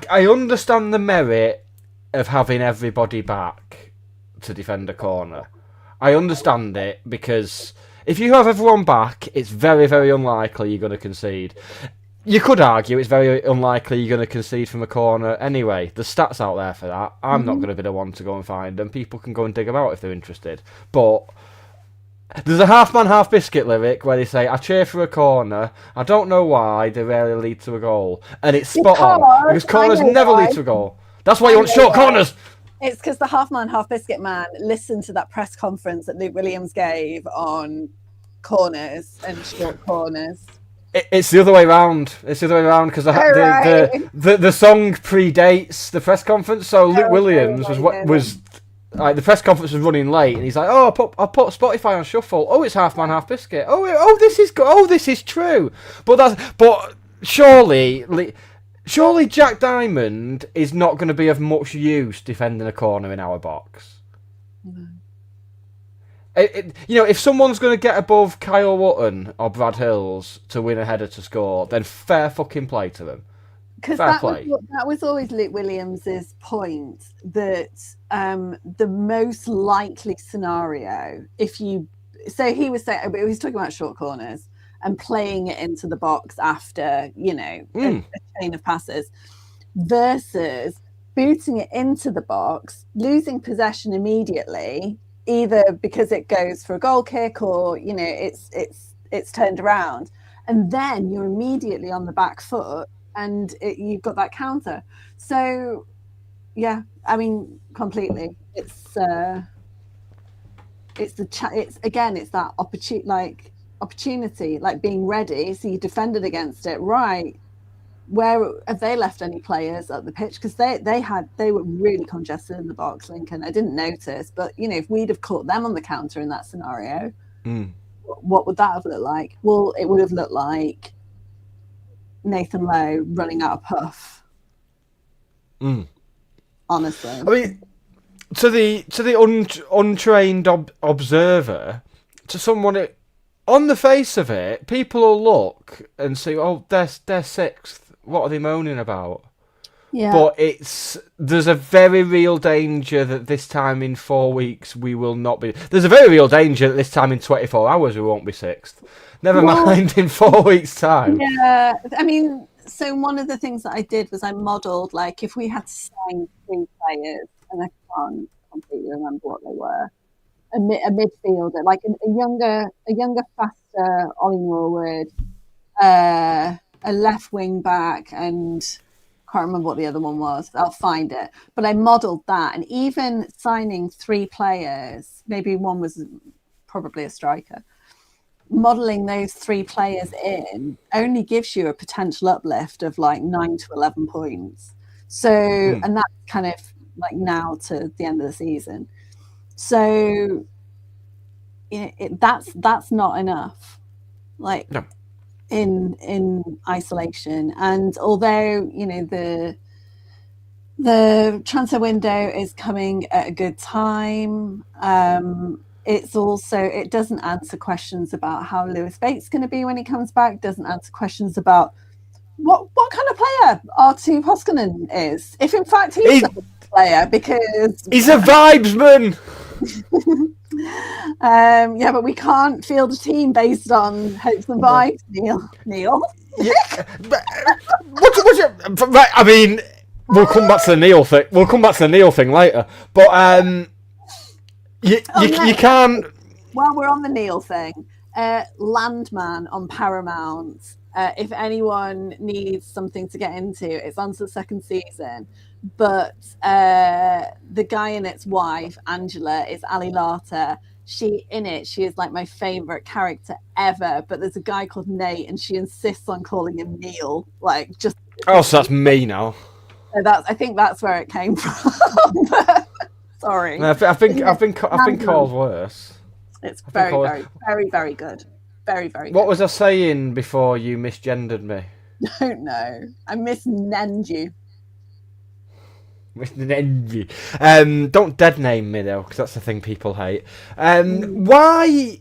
I understand the merit of having everybody back to defend a corner. I understand it, because if you have everyone back, it's very, very unlikely you're going to concede. You could argue it's very unlikely you're going to concede from a corner anyway. The stats out there for that. I'm not going to be the one to go and find them. People can go and dig them out if they're interested. But there's a half man, half biscuit lyric where they say, I cheer for a corner. I don't know why they rarely lead to a goal. And it's spot on. Because corners never lead to a goal. That's why you want short corners. It's because the half man, half biscuit man listened to that press conference that Luke Williams gave on corners and short corners. It's the other way around. It's the other way around, because the song predates the press conference. So Luke Williams was like, the press conference was running late, and he's like, "Oh, I'll put Spotify on shuffle. Oh, it's half man, half biscuit. Oh, this is good. Oh, this is true." But surely Jack Diamond is not going to be of much use defending a corner in our box. No. If someone's going to get above Kyle Wotton or Brad Hills to win a header to score, then fair fucking play to them. Because that was always Luke Williams's point, that the most likely scenario, he was talking about short corners, and playing it into the box after, a chain of passes, versus booting it into the box, losing possession immediately, either because it goes for a goal kick or, it's turned around. And then you're immediately on the back foot and you've got that counter. So, yeah, I mean, completely. It's that opportunity, like being ready. So you defended against it, right? Where have they left any players at the pitch? Because they were really congested in the box, Lincoln. I didn't notice, but if we'd have caught them on the counter in that scenario, what would that have looked like? Well, it would have looked like Nathan Lowe running out of puff. Honestly, I mean, to the untrained observer, to someone on the face of it, people will look and say, "Oh, they're sixth. What are they moaning about?" Yeah. But there's a very real danger that this time in 4 weeks we will not be. There's a very real danger that this time in 24 hours we won't be sixth. Never mind in 4 weeks' time. Yeah, I mean, so one of the things that I did was I modelled, like, if we had to sign 3 players, and I can't completely remember what they were, a midfielder, like a younger, faster Ollie Norwood, a left wing back, and can't remember what the other one was. I'll find it. But I modelled that, and even signing 3 players, maybe one was probably a striker, modelling those 3 players in only gives you a potential uplift of like 9 to 11 points. So, and that's kind of like now to the end of the season. So, that's not enough. Like, no. In isolation. And although the transfer window is coming at a good time, it doesn't answer questions about how Lewis Bates is going to be when he comes back, doesn't answer questions about what kind of player Artu Hoskonen is, if in fact he's a player, because he's a vibesman. Yeah, but we can't field a team based on hopes and vibes, Neil. Yeah, right, I mean, we'll come back to the Neil thing. We'll come back to the Neil thing later. But you can't. While we're on the Neil thing, Landman on Paramount. If anyone needs something to get into, it's on to the 2nd season. But the guy in its wife, Angela, is Ali Larter. She is like my favourite character ever. But there's a guy called Nate, and she insists on calling him Neil. Like, just. Oh, so that's me now. So I think that's where it came from. Sorry. No, I've been called worse. It's very, very, very, very good. Very, very good. What was I saying before you misgendered me? Don't know. I misnamed you. Don't dead name me though, because that's the thing people hate. Why?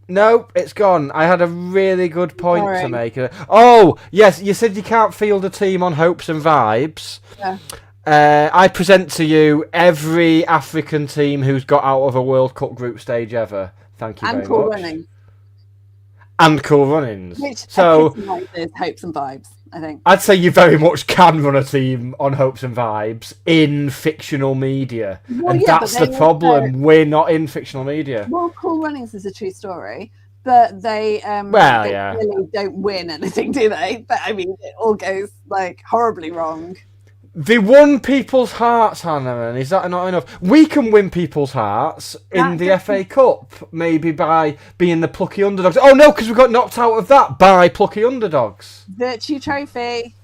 No, it's gone. I had a really good point to make. Oh, yes, you said you can't field a team on hopes and vibes. Yeah. I present to you every African team who's got out of a World Cup group stage ever. Thank you very much. Running. And Cool Runnings. Which so hopes and vibes, I think. I'd say you very much can run a team on hopes and vibes in fictional media. Well, and that's the problem. We're not in fictional media. Well, Cool Runnings is a true story, but they really don't win anything, do they? But I mean, it all goes like horribly wrong. They won people's hearts, Hannah, and is that not enough? We can win people's hearts in the FA Cup, maybe by being the plucky underdogs. Oh no, because we got knocked out of that by plucky underdogs. Virtue Trophy.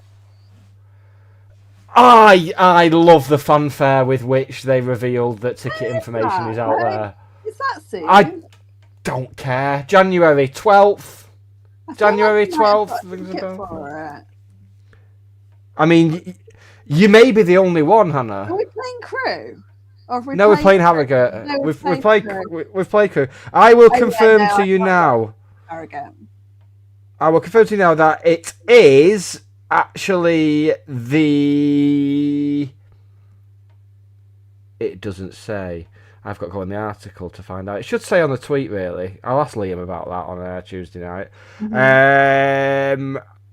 I love the fanfare with which they revealed that ticket information is out there. Is that soon? I don't care. January 12th. January 12th. I mean... You may be the only one, Hannah. Are we playing Crew? No, we're playing Harrogate. No, we've played Crew. I will confirm to you now. Harrogate. I will confirm to you now that it is actually the. It doesn't say. I've got to go in the article to find out. It should say on the tweet, really. I'll ask Liam about that on Tuesday night.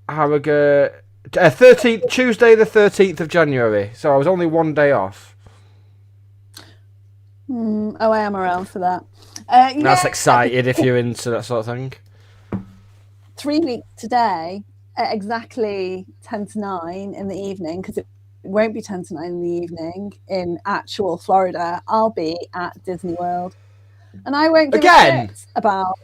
Harrogate, 13th, Tuesday the 13th of January. So I was only one day off. I am around for that. That's excited if you're into that sort of thing. 3 weeks today at exactly 10 to 9 in the evening, because it won't be 10 to 9 in the evening in actual Florida. I'll be at Disney World. And I won't give a shit about...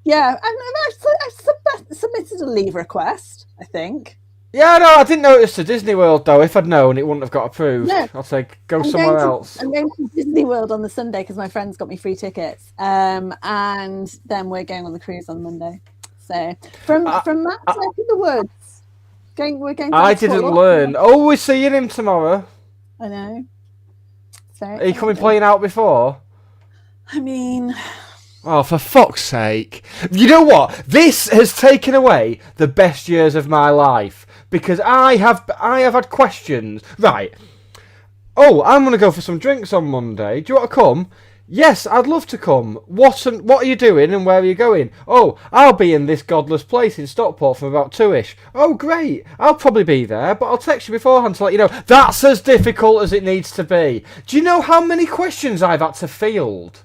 Yeah, I've submitted a leave request, I think. Yeah, no, I didn't notice the Disney World, though. If I'd known, it wouldn't have got approved. No. I'll say, go somewhere else. I'm going to Disney World on the Sunday because my friend's got me free tickets. And then we're going on the cruise on Monday. So, from that side of the woods, we're going to... I didn't learn. Oh, we're seeing him tomorrow. I know. Are you coming playing out before? I mean... Oh, for fuck's sake. You know what? This has taken away the best years of my life. Because I have had questions. Right. Oh, I'm going to go for some drinks on Monday. Do you want to come? Yes, I'd love to come. What are you doing and where are you going? Oh, I'll be in this godless place in Stockport from about 2ish. Oh, great. I'll probably be there, but I'll text you beforehand to let you know. That's as difficult as it needs to be. Do you know how many questions I've had to field?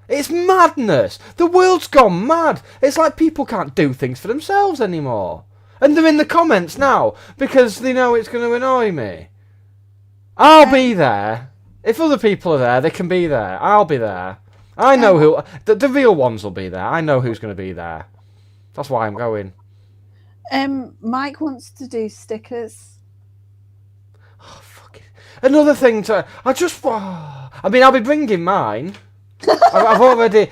It's madness. The world's gone mad. It's like people can't do things for themselves anymore. And they're in the comments now because they know it's going to annoy me. I'll be there. If other people are there, they can be there. I'll be there. I know who... The real ones will be there. I know who's going to be there. That's why I'm going. Mike wants to do stickers. Oh, fuck it. Another thing to... I mean, I'll be bringing mine. I've already...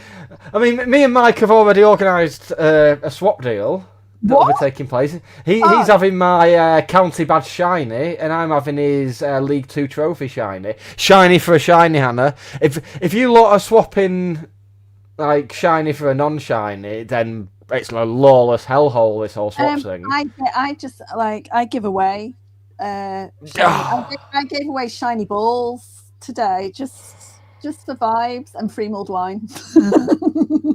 I mean, me and Mike have already organised a swap deal that will be taking place. He's having my county badge shiny, and I'm having his League 2 trophy shiny. Shiny for a shiny, Hannah. If you lot are swapping like shiny for a non-shiny, then it's a lawless hellhole, this whole swap thing. I give away. I gave away shiny balls today, just for vibes and free mulled wine.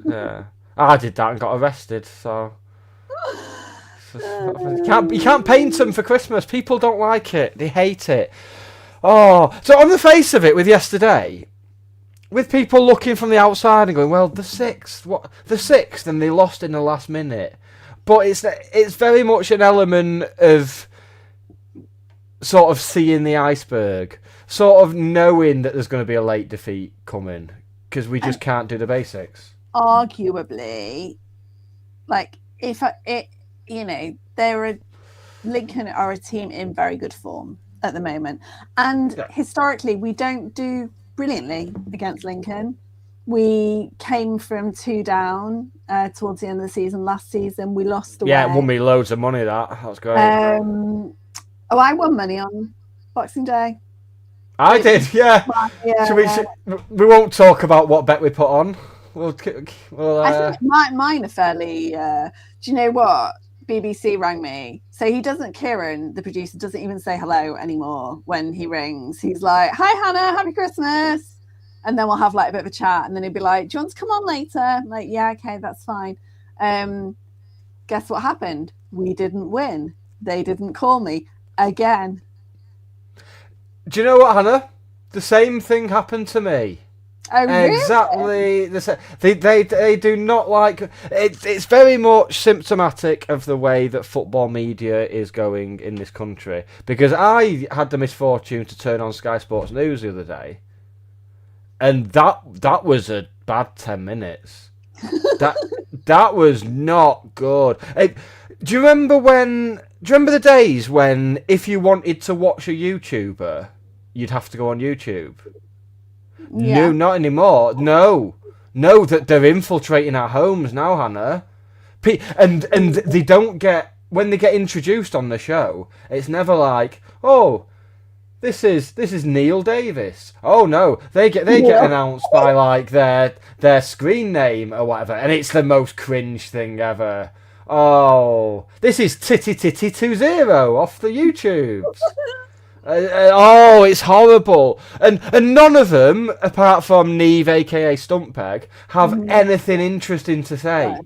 Yeah, I did that and got arrested. So you can't paint them for Christmas. People don't like it. They hate it. Oh, so on the face of it, with yesterday, with people looking from the outside and going, well, the sixth, and they lost in the last minute. But it's very much an element of sort of seeing the iceberg. Sort of knowing that there's going to be a late defeat coming because we just can't do the basics. Arguably, like Lincoln are a team in very good form at the moment, and historically we don't do brilliantly against Lincoln. We came from 2 down towards the end of the season last season. We lost away. Yeah, it won me loads of money. That was great. I won money on Boxing Day. I did, yeah. We won't talk about what bet we put on. I think mine are fairly... do you know what? BBC rang me. So Kieran, the producer, doesn't even say hello anymore when he rings. He's like, hi, Hannah, happy Christmas. And then we'll have like a bit of a chat. And then he'll be like, do you want to come on later? I'm like, yeah, okay, that's fine. Guess what happened? We didn't win. They didn't call me again. Do you know what, Hannah? The same thing happened to me. Oh, really? Exactly the same. They do not like it. It's very much symptomatic of the way that football media is going in this country. Because I had the misfortune to turn on Sky Sports News the other day, and that was a bad 10 minutes. that was not good. Do you remember the days when if you wanted to watch a YouTuber, you'd have to go on YouTube? Yeah. No, not anymore. No, that they're infiltrating our homes now, Hannah. And they don't get, when they get introduced on the show, it's never like, oh, this is Neil Davis. Oh no, they get announced by like their screen name or whatever, and it's the most cringe thing ever. Oh, this is Titty 20 off the YouTubes. Oh, it's horrible. And none of them, apart from Neve, aka Stumpeg, have anything interesting to say.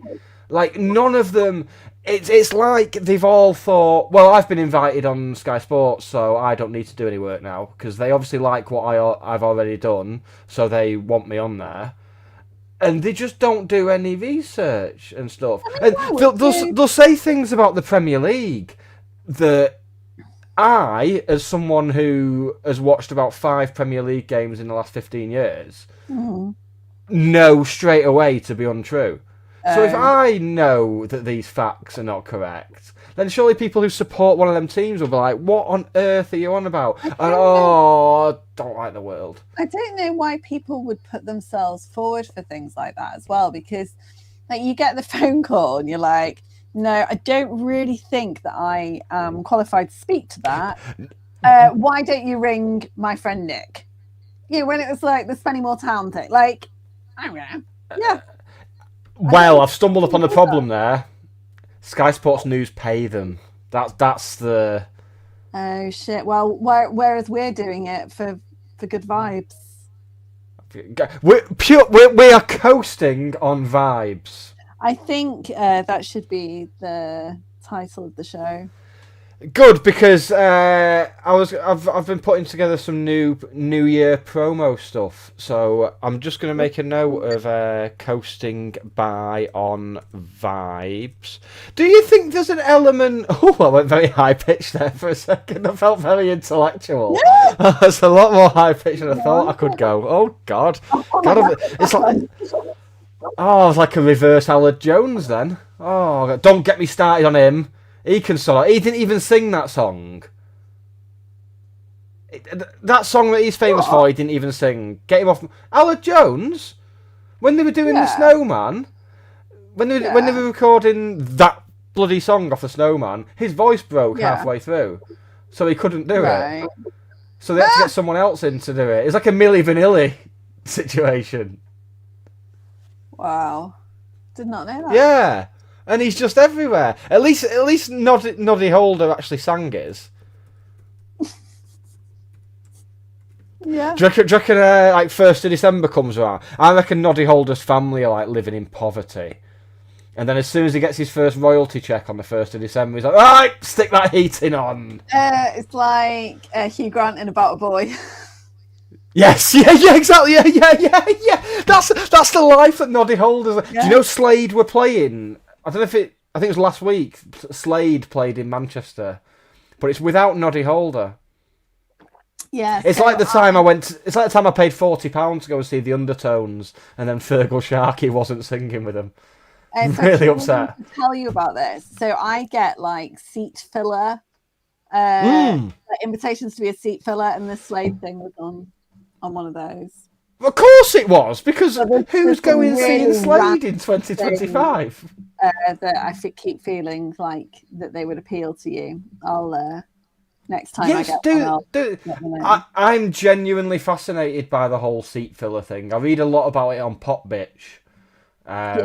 Like, none of them. It's like they've all thought, well, I've been invited on Sky Sports, so I don't need to do any work now, because they obviously like what I've already done, so they want me on there. And they just don't do any research and stuff. And they'll say things about the Premier League that I, as someone who has watched about 5 Premier League games in the last 15 years, know straight away to be untrue. So if I know that these facts are not correct, then surely people who support one of them teams will be like, what on earth are you on about? And I don't like the world. I don't know why people would put themselves forward for things like that as well, because like you get the phone call and you're like, no, I don't really think that I am qualified to speak to that. Why don't you ring my friend Nick? You know, when it was like the Spennymoor Town thing, like, I don't know. Yeah. Well, I've stumbled upon the problem there. Sky Sports News pay them. That's the... Oh, shit. Well, whereas we're doing it for good vibes. We are coasting on vibes. I think that should be the title of the show. Good, because I've been putting together some New Year promo stuff, so I'm just going to make a note of coasting by on vibes. Do you think there's an element? Oh, I went very high pitched there for a second. I felt very intellectual. It's a lot more high pitched than I thought I could go. Oh God, it's like it's like a reverse Howard Jones then. Oh, don't get me started on him. He can solo. He didn't even sing that song. That song that he's famous for, he didn't even sing. Get him off. Howard Jones, when they were doing the Snowman, when they were recording that bloody song off the Snowman, his voice broke halfway through, so he couldn't do it. So they had to get someone else in to do it. It's like a Milli Vanilli situation. Wow, did not know that. Yeah. And he's just everywhere. At least Noddy Holder actually sang his. Yeah. Do you reckon like 1st of December comes around? I reckon Noddy Holder's family are like living in poverty. And then as soon as he gets his first royalty check on the 1st of December, he's like, all right, stick that heating on. It's like Hugh Grant in About a Boy. Yes, yeah, exactly, yeah. That's the life that Noddy Holder's. Yeah. Do you know Slade were playing? I don't know if I think it was last week. Slade played in Manchester, but it's without Noddy Holder. Yeah, it's like the time I went. It's like the time I paid £40 to go and see the Undertones, and then Fergal Sharkey wasn't singing with them. Really upset. To tell you about this. So I get like seat filler, invitations to be a seat filler, and the Slade thing was on one of those. Of course it was, because who's going seeing Slade in 2025? That I keep feeling like that they would appeal to you. I'll next time I get one, I'm genuinely fascinated by the whole seat filler thing. I read a lot about it on Pop Bitch. Pop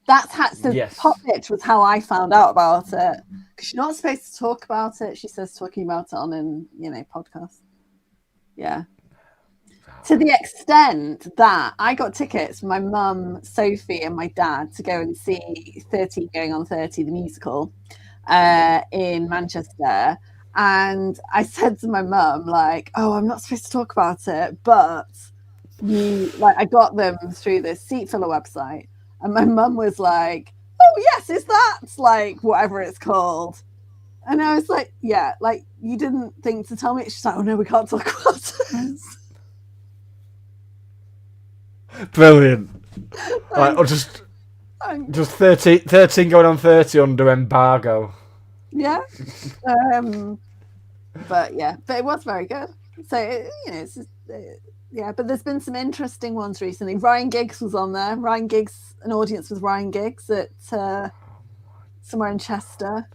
Bitch was how I found out about it. Because you're not supposed to talk about it. She says talking about it on podcast. Yeah. To the extent that I got tickets for my mum, Sophie, and my dad to go and see 13 Going on 30, the musical, in Manchester. And I said to my mum, like, oh, I'm not supposed to talk about it, but I got them through the seat filler website. And my mum was like, oh, yes, is that like whatever it's called? And I was like, yeah, like you didn't think to tell me. She's like, oh, no, we can't talk about it. Brilliant. Like, or just 13 going on 30 under embargo. Yeah. But it was very good. So, but there's been some interesting ones recently. Ryan Giggs was on there. An audience with Ryan Giggs at somewhere in Chester.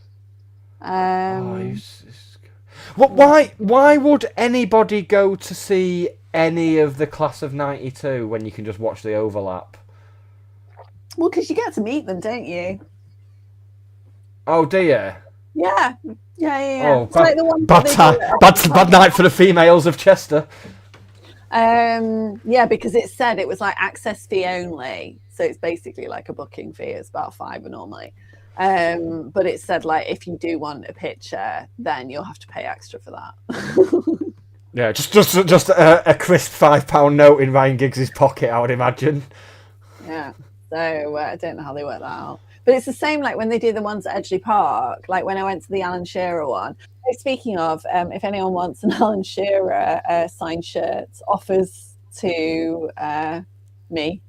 Why would anybody go to see any of the class of 92 when you can just watch the overlap? Well, because you get to meet them, don't you? Oh, do you? Yeah. Oh, It's like the one bad night for the females of Chester. Yeah, because it said it was like access fee only, so it's basically like a booking fee. It's about £5 normally, but it said like if you do want a picture, then you'll have to pay extra for that. Yeah, just a crisp £5 note in Ryan Giggs's pocket, I would imagine. Yeah, so I don't know how they work that out, but it's the same like when they do the ones at Edgeley Park. Like when I went to the Alan Shearer one. Speaking of, if anyone wants an Alan Shearer signed shirt, offers to me.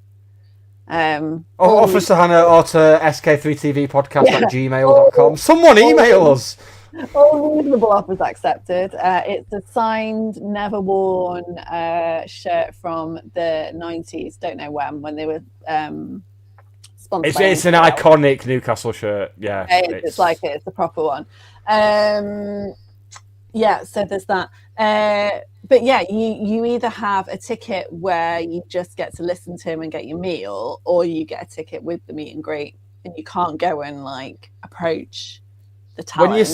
Offers to Hannah or to sk3tvpodcast at gmail.com. Someone email us. All reasonable offers accepted. It's a signed, never worn shirt from the 90s. Don't know when they were sponsored. It's an iconic Newcastle shirt. Yeah, it's like it. It's a proper one. Yeah, so there's that. But yeah, you either have a ticket where you just get to listen to him and get your meal, or you get a ticket with the meet and greet, and you can't go and like approach the talent.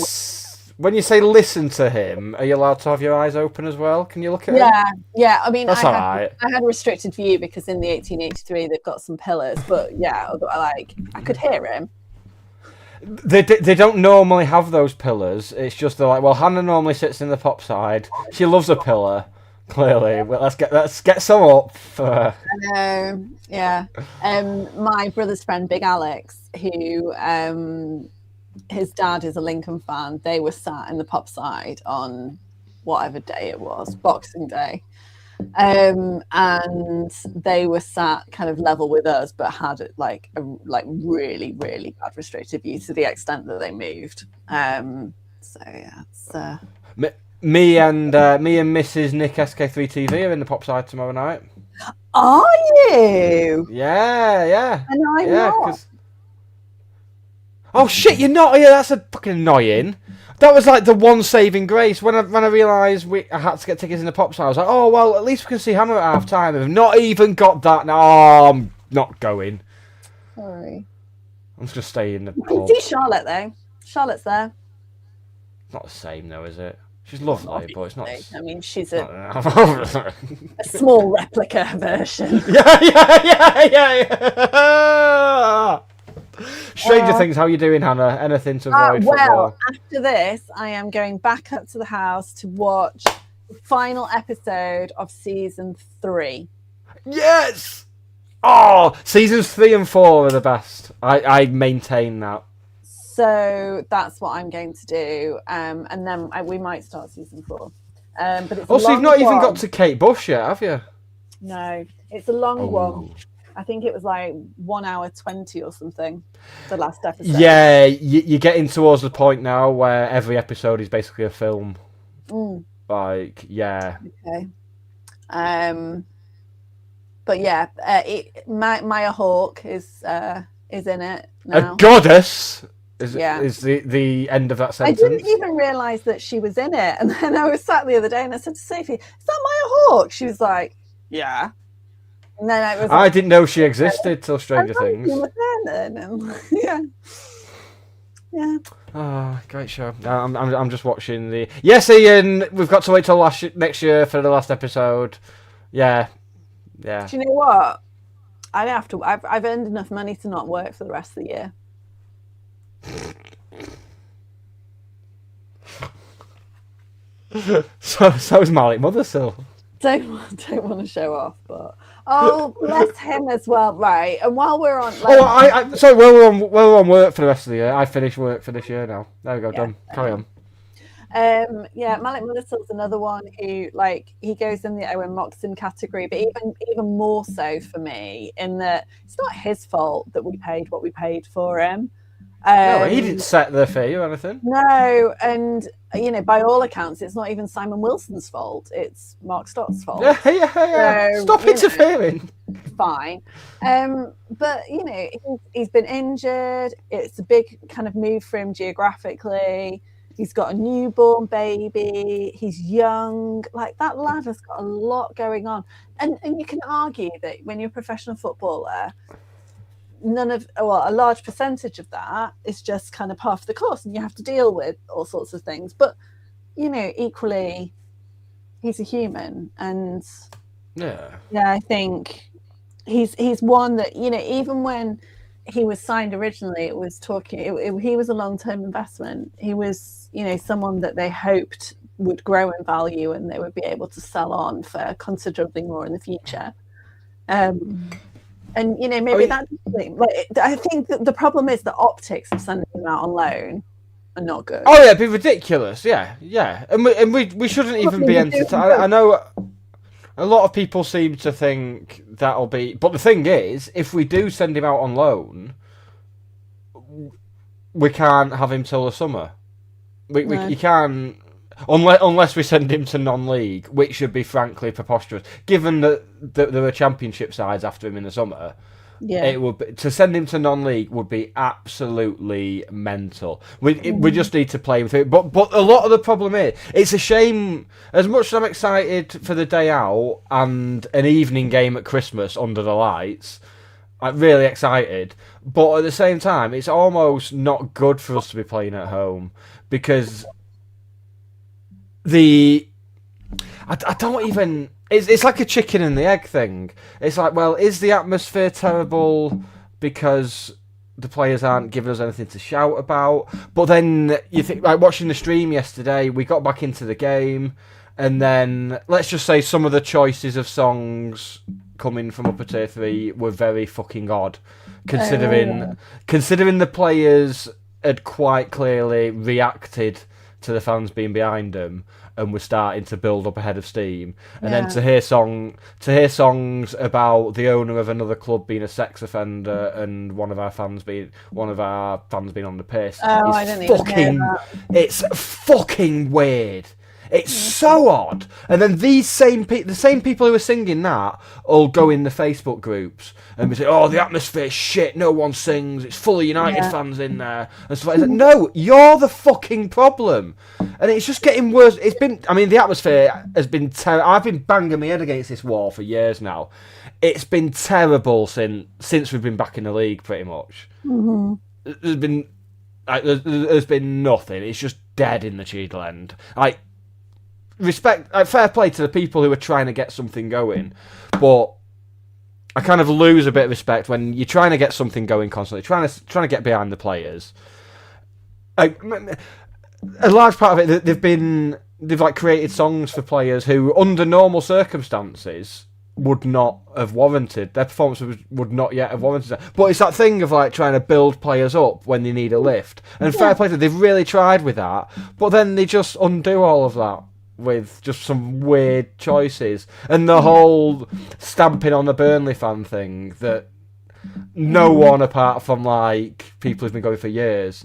When you say listen to him, are you allowed to have your eyes open as well? Can you look at him? Yeah. I mean, that's I had restricted view because in the 1883 they've got some pillars, but yeah, like I could hear him. They don't normally have those pillars. It's just they're like, well, Hannah normally sits in the pop side. She loves a pillar, clearly. Well, let's get some up. I know. Yeah. My brother's friend, Big Alex, who his dad is a Lincoln fan. They were sat in the pop side on whatever day it was, Boxing Day. And they were sat kind of level with us, but had like a really, really bad restricted view to the extent that they moved. So yeah, it's, me and Mrs. Nick SK3TV are in the pop side tomorrow night. Are you? Yeah. And I'm not. Oh shit, you're not here. That's a fucking annoying. That was like the one saving grace. When I realised I had to get tickets in the pop side, I was like, oh well, at least we can see Hannah at half time. I've not even got that now. Oh, I'm not going. Sorry. I'm just staying in the You pub. can see Charlotte though. Charlotte's there. It's not the same though, is it? She's lovely, but it's not. I mean, she's a small replica version. Yeah. Stranger Things, how you doing, Hannah? Anything to avoid football? After this, I am going back up to the house to watch the final episode of season 3. Yes! Oh, seasons 3 and 4 are the best. I maintain that. So that's what I'm going to do. And then we might start season 4. But it's so you've not even got to Kate Bush yet, have you? No, it's a long one. I think it was like 1 hour 20 or something, the last episode. Yeah, you're getting towards the point now where every episode is basically a film. Like, yeah. Okay. But yeah, Maya Hawke is in it now. A goddess is the end of that sentence. I didn't even realise that she was in it. And then I was sat the other day and I said to Sophie, is that Maya Hawke? She was like, yeah. And then I didn't know she existed till Stranger Things. Yeah. Oh, great show. I'm just watching the. Yes, Ian. We've got to wait till next year for the last episode. Yeah. Do you know what? I don't have to. I've earned enough money to not work for the rest of the year. So is Malik Mothersill. Don't want to show off, but bless him as well, right? And while we're on, sorry, we're on work for the rest of the year. I finished work for this year now. There we go, done. Carry on. Malik Mothersill is another one who, like, he goes in the Owen Moxon category, but even more so for me in that it's not his fault that we paid what we paid for him. No, he didn't set the fee or anything. No, and by all accounts, it's not even Simon Wilson's fault. It's Mark Stott's fault. Yeah. So, stop interfering. Fine. But he's been injured. It's a big kind of move for him geographically. He's got a newborn baby. He's young. Like, that lad has got a lot going on. And you can argue that when you're a professional footballer, a large percentage of that is just kind of half the course, and you have to deal with all sorts of things. But equally, he's a human, and I think he's one that even when he was signed originally, it was talking. He was a long-term investment. He was someone that they hoped would grow in value, and they would be able to sell on for considerably more in the future. And maybe that's the thing. But I think that the problem is the optics of sending him out on loan are not good. Oh yeah, it'd be ridiculous. Yeah, and we shouldn't even be entertained. I know a lot of people seem to think that'll be, but the thing is, if we do send him out on loan, we can't have him till the summer. You can't. Unless we send him to non-league, which should be frankly preposterous, given that there are championship sides after him in the summer. Yeah, it would be, to send him to non-league would be absolutely mental. We just need to play with it. But a lot of the problem is, it's a shame. As much as I'm excited for the day out and an evening game at Christmas under the lights, I'm really excited. But at the same time, it's almost not good for us to be playing at home because. I don't even. It's like a chicken and the egg thing. It's like, well, is the atmosphere terrible because the players aren't giving us anything to shout about? But then you think, like watching the stream yesterday, we got back into the game, and then let's just say some of the choices of songs coming from Upper Tier 3 were very fucking odd, considering the players had quite clearly reacted to the fans being behind them and we're starting to build up a head of steam, and then to hear songs about the owner of another club being a sex offender and one of our fans being on the piss. I didn't even hear that. It's fucking weird. It's so odd. And then the same people who are singing that all go in the Facebook groups and we say, "Oh, the atmosphere's shit. No one sings. It's full of United fans in there." And stuff like that. No, you're the fucking problem. And it's just getting worse. The atmosphere has been terrible. I've been banging my head against this wall for years now. It's been terrible since we've been back in the league, pretty much. Mm-hmm. There's been nothing. It's just dead in the Cheadle end. Fair play to the people who are trying to get something going, but I kind of lose a bit of respect when you're trying to get something going constantly, trying to get behind the players. A large part of it, they've created songs for players who, under normal circumstances, would not have warranted their performance. Would not yet have warranted that. But it's that thing of trying to build players up when they need a lift. And fair play to them, they've really tried with that, but then they just undo all of that with just some weird choices and the whole stamping on the Burnley fan thing that no one apart from people who've been going for years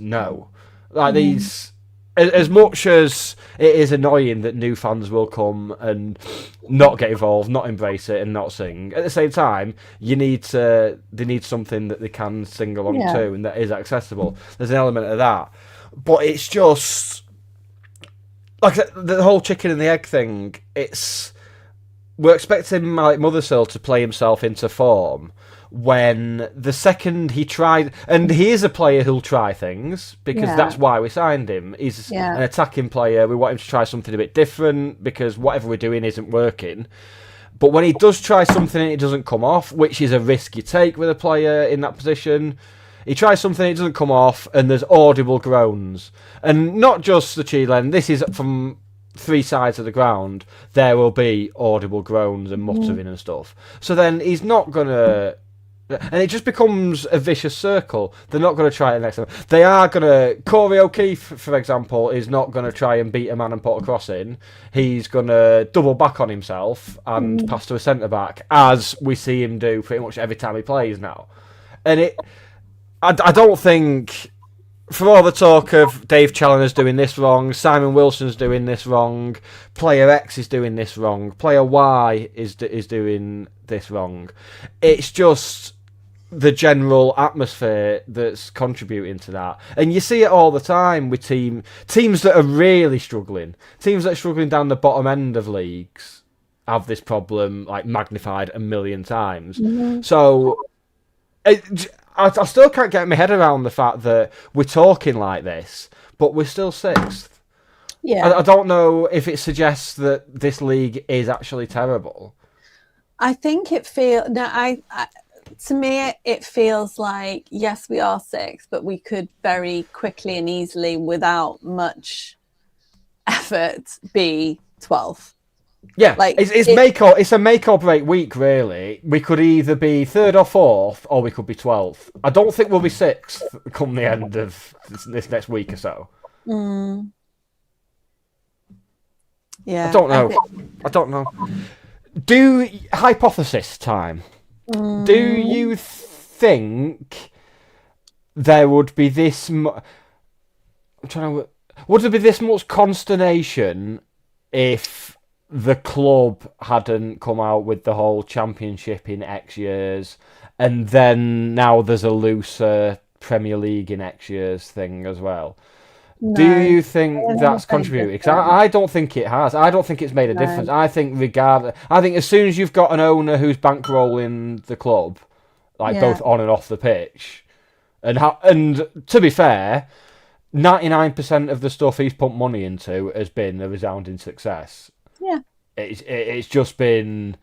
these, as much as it is annoying that new fans will come and not get involved, not embrace it and not sing, at the same time they need something that they can sing along to and that is accessible. There's an element of that, but it's just the whole chicken and the egg thing. We're expecting Malik Mothersill to play himself into form when the second he tried, and he is a player who'll try things because that's why we signed him. He's an attacking player. We want him to try something a bit different because whatever we're doing isn't working. But when he does try something and it doesn't come off, which is a risk you take with a player in that position, he tries something, it doesn't come off, and there's audible groans. And not just the Cheadle, this is from 3 sides of the ground, there will be audible groans and muttering and stuff. So then he's not going to... And it just becomes a vicious circle. They're not going to try it next time. They are going to... Corey O'Keefe, for example, is not going to try and beat a man and put a cross in. He's going to double back on himself and pass to a centre-back, as we see him do pretty much every time he plays now. And I don't think, for all the talk of Dave Challoner's doing this wrong, Simon Wilson's doing this wrong, player X is doing this wrong, player Y is doing this wrong, it's just the general atmosphere that's contributing to that. And you see it all the time with teams that are really struggling. Teams that are struggling down the bottom end of leagues have this problem magnified a million times. Mm-hmm. So... I still can't get my head around the fact that we're talking like this, but we're still 6th. Yeah. I don't know if it suggests that this league is actually terrible. I think it feels to me it feels like, yes, we are 6th, but we could very quickly and easily, without much effort, be 12th. Yeah, Like, it's a make or break week, really. We could either be 3rd or 4th, or we could be 12th. I don't think we'll be 6th come the end of this next week or so. Yeah, I don't know. Hypothesis time. Do you think there would be this? Would there be this much consternation if the club hadn't come out with the whole championship in X years, and then now there's a looser Premier League in X years thing as well? No, Do you think that's think contributed? it's Because I don't think it has. I don't think it's made a difference. I think as soon as you've got an owner who's bankrolling the club, both on and off the pitch, and to be fair, 99% of the stuff he's put money into has been a resounding success. Yeah. It's just been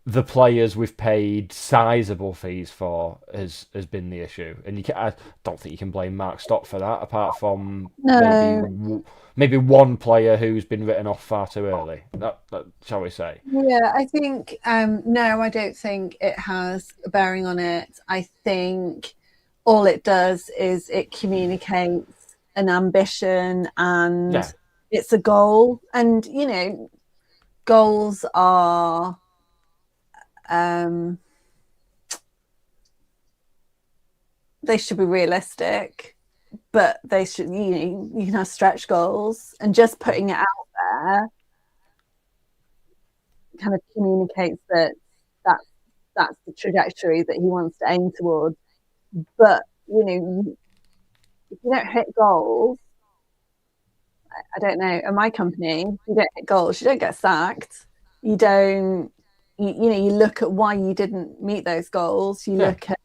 the players we've paid sizable fees for has been the issue, and I don't think you can blame Mark Stock for that, apart from maybe one player who's been written off far too early. That shall we say? Yeah, I think no, I don't think it has a bearing on it. I think all it does is it communicates an ambition, and it's a goal, and goals are. They should be realistic, but they should, you can have stretch goals, and just putting it out there kind of communicates that that's the trajectory that he wants to aim towards. But if you don't hit goals, I don't know, at my company, you don't hit goals, you don't get sacked, you don't. You look at why you didn't meet those goals. You look at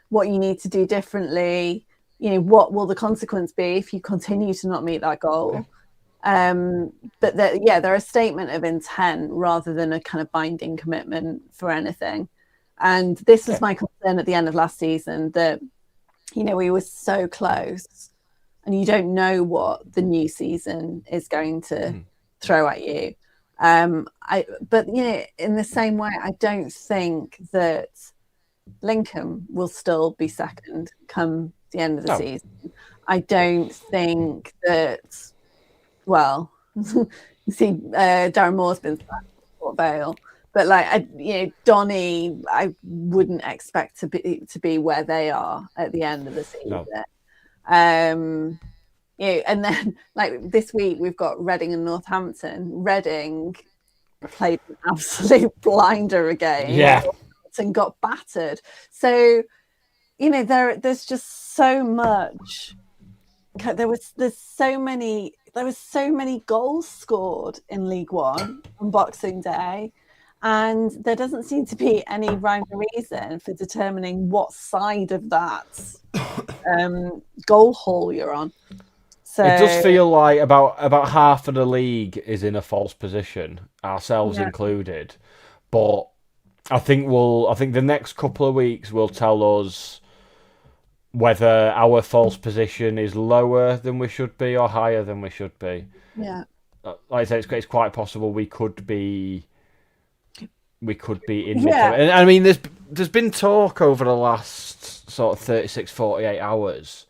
what you need to do differently. What will the consequence be if you continue to not meet that goal? But they're a statement of intent rather than a kind of binding commitment for anything. And this was my concern at the end of last season, that we were so close, and you don't know what the new season is going to throw at you. But in the same way, I don't think that Lincoln will still be second come the end of the season. I don't think that. Well, you see, Darren Moore's been sacked for Port Vale, but Donny, I wouldn't expect to be where they are at the end of the season. No. And then this week we've got Reading and Northampton. Reading played an absolute blinder again. Yeah. And got battered. So, there's just so much. There was so many goals scored in League One on Boxing Day, and there doesn't seem to be any rhyme or reason for determining what side of that goal haul you're on. So, it does feel like about half of the league is in a false position, ourselves included. But I think the next couple of weeks will tell us whether our false position is lower than we should be or higher than we should be. Yeah. Like I say, it's quite possible we could be in mid. And I mean, there's been talk over the last sort of 36, 48 hours,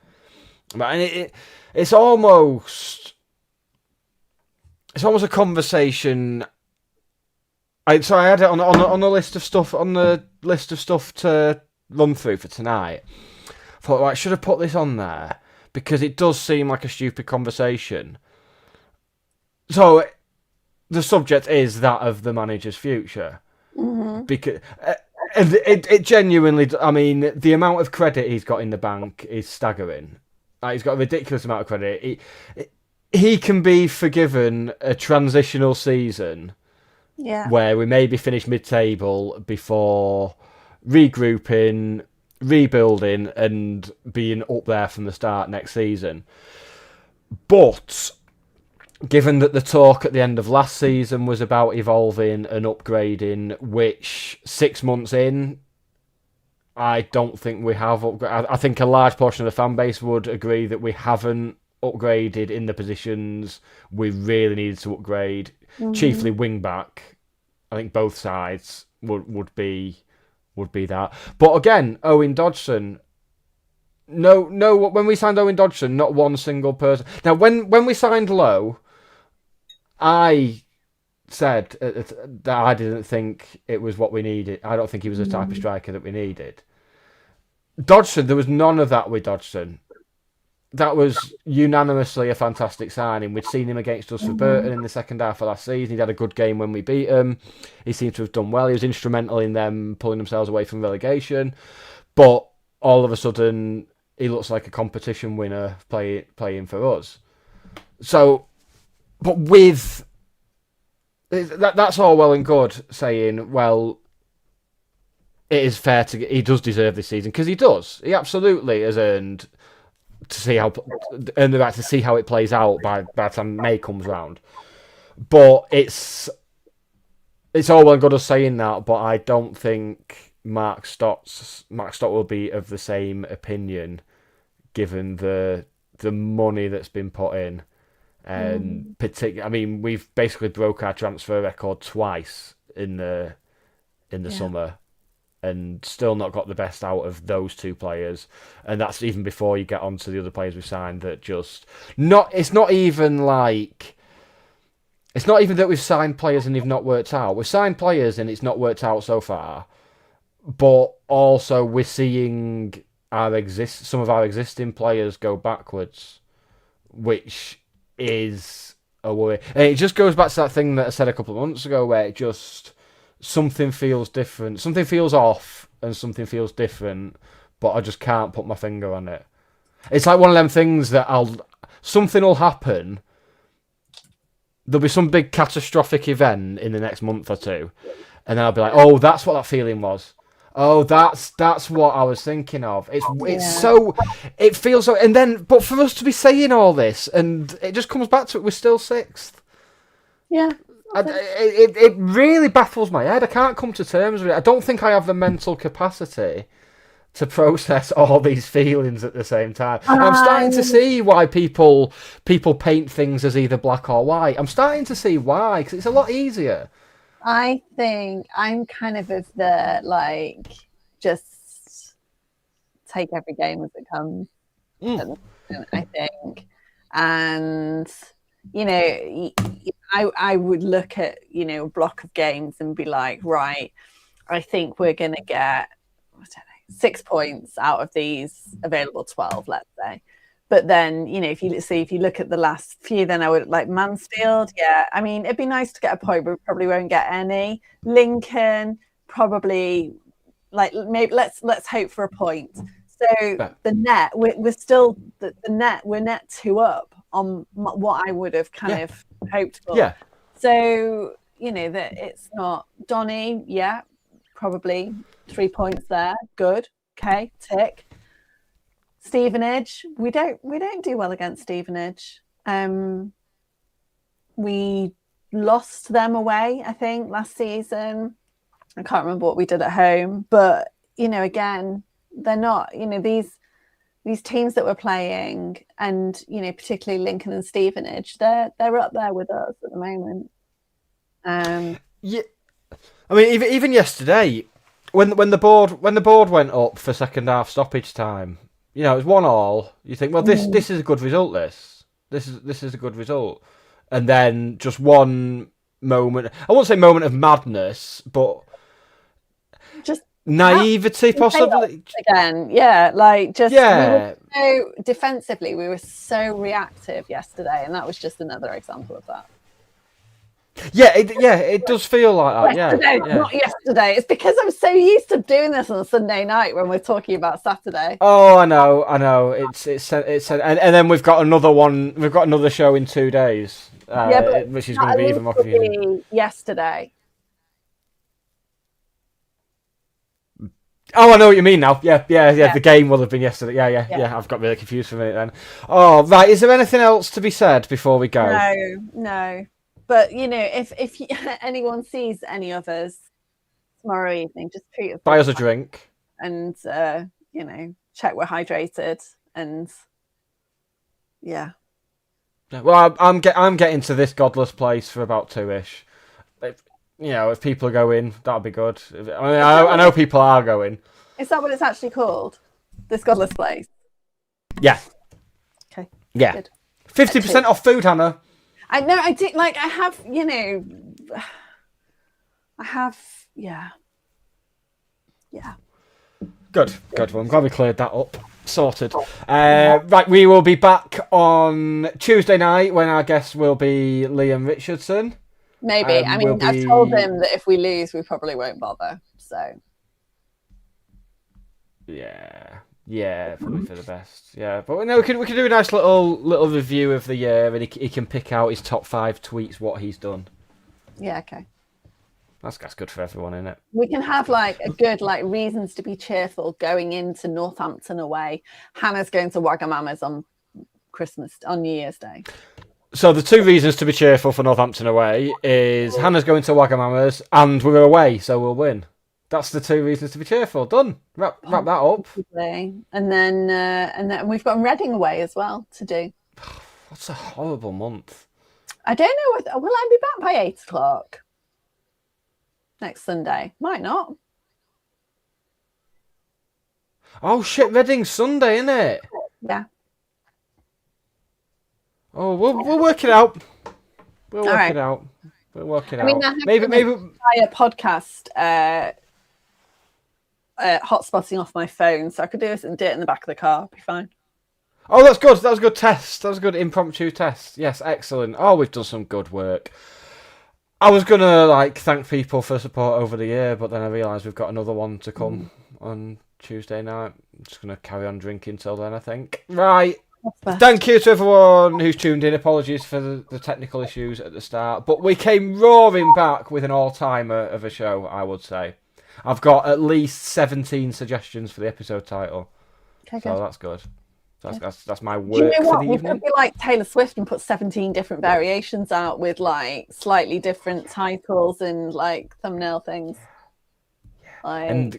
and it's almost a conversation. I had it on the list of stuff to run through for tonight. I thought, I should have put this on there because it does seem like a stupid conversation. So the subject is that of the manager's future, because it genuinely. I mean, the amount of credit he's got in the bank is staggering. He's got a ridiculous amount of credit. He can be forgiven a transitional season. Yeah. Where we maybe finish mid-table before regrouping, rebuilding and being up there from the start next season. But given that the talk at the end of last season was about evolving and upgrading, which 6 months in, I don't think we have upgraded. I think a large portion of the fan base would agree that we haven't upgraded in the positions we really needed to upgrade. Chiefly wing back. I think both sides would be that. But again, Owen Dodgson. No. When we signed Owen Dodgson, not one single person. Now, when we signed Lowe, I said that I didn't think it was what we needed. I don't think he was the type of striker that we needed. Dodgson, there was none of that with Dodgson. That was unanimously a fantastic signing. We'd seen him against us for Burton in the second half of last season. He'd had a good game when we beat him. He seemed to have done well. He was instrumental in them pulling themselves away from relegation. But all of a sudden, he looks like a competition winner playing for us. So, but with... That's all well and good saying, well, it is fair to... He does deserve this season, because he does. He absolutely has earned the right to see how it plays out by the time May comes round. But it's all well and good us saying that, but I don't think Mark Stott will be of the same opinion, given the money that's been put in. And I mean, we've basically broke our transfer record twice in the summer, and still not got the best out of those two players. And that's even before you get onto the other players we signed that just not. It's not even that we've signed players and they've not worked out. We've signed players and it's not worked out so far. But also we're seeing some of our existing players go backwards, which is a worry. And it just goes back to that thing that I said a couple of months ago, where it just something feels different, something feels off, and something feels different, but I just can't put my finger on it. It's like one of them things that something will happen. There'll be some big catastrophic event in the next month or two, and then I'll be like, "Oh, that's what that feeling was. Oh, that's what I was thinking of." It feels so. And then, but for us to be saying all this, and it just comes back to it, we're still sixth. Yeah. It really baffles my head. I can't come to terms with it. I don't think I have the mental capacity to process all these feelings at the same time. And I'm starting to see why people paint things as either black or white. I'm starting to see why, because it's a lot easier. I think I'm kind of the, just take every game as it comes. I think. And, I would look at, a block of games and be like, right, I think we're going to get, 6 points out of these available 12, let's say. But then, if you look at the last few, then I would like Mansfield. Yeah, I mean, it'd be nice to get a point, but we probably won't get any. Lincoln, probably, maybe let's hope for a point. So the net, we're still the net. We're net 2 up on what I would have kind of hoped for. Yeah. So that it's not Donny. Yeah, probably 3 points there. Good. Okay, tick. Stevenage, we don't do well against Stevenage. We lost them away, I think, last season. I can't remember what we did at home, but again, they're not. These teams that we're playing, and particularly Lincoln and Stevenage, they're up there with us at the moment. Yeah, I mean, even yesterday, when the board went up for second half stoppage time. It was 1-1. You think, well, this is a good result. This is a good result, and then just one moment. I won't say moment of madness, but just naivety, possibly. Again, yeah, yeah. We were so defensively, we were so reactive yesterday, and that was just another example of that. Yeah, it does feel like that. Yesterday, not yesterday. It's because I'm so used to doing this on a Sunday night when we're talking about Saturday. Oh, I know. It's and then we've got another one. We've got another show in 2 days, which is going to be even more confusing. Yesterday. Oh, I know what you mean now. Yeah. Yeah. The game will have been yesterday. Yeah. I've got really confused for a minute then. Oh, right. Is there anything else to be said before we go? No. But if anyone sees any of us tomorrow evening, just treat us, Buy us a drink, and check we're hydrated, and yeah. Well, I'm getting to this godless place for about 2ish. If people are going, that'll be good. I know people are going. Is that what it's actually called? This godless place? Yeah. Okay. Yeah. Good. 50% off food, Hannah. I know. I did. I have. Yeah. Good. Well, I'm glad we cleared that up. Sorted. Right, we will be back on Tuesday night when our guest will be Liam Richardson. Maybe. I've told him that if we lose, we probably won't bother. So. Yeah, probably for the best. Yeah, but no, we can do a nice little review of the year, and he can pick out his top 5 tweets, what he's done. Yeah. Okay. That's good for everyone, isn't it? We can have a good reasons to be cheerful going into Northampton away. Hannah's going to Wagamama's on New Year's Day. So the 2 reasons to be cheerful for Northampton away is Hannah's going to Wagamama's and we're away, so we'll win. That's the 2 reasons to be cheerful. Done. Wrap that up. And then we've got Reading away as well to do. What's a horrible month? I don't know. Will I be back by 8:00 next Sunday? Might not. Oh shit! Reading's Sunday, isn't it? Yeah. Oh, we'll work it out. We'll work it out. Maybe entire podcast hotspotting off my phone, so I could do this and do it in the back of the car. Be fine. Oh, that's good. That was a good test. That was a good impromptu test. Yes, excellent. Oh, we've done some good work. I was gonna thank people for support over the year, but then I realised we've got another one to come on Tuesday night. I'm just gonna carry on drinking till then, I think. Right. Thank you to everyone who's tuned in. Apologies for the technical issues at the start, but we came roaring back with an all-timer of a show, I would say. I've got at least 17 suggestions for the episode title. Okay, so that's good. That's my work for the evening. We could be like Taylor Swift and put 17 different variations out with slightly different titles and thumbnail things. And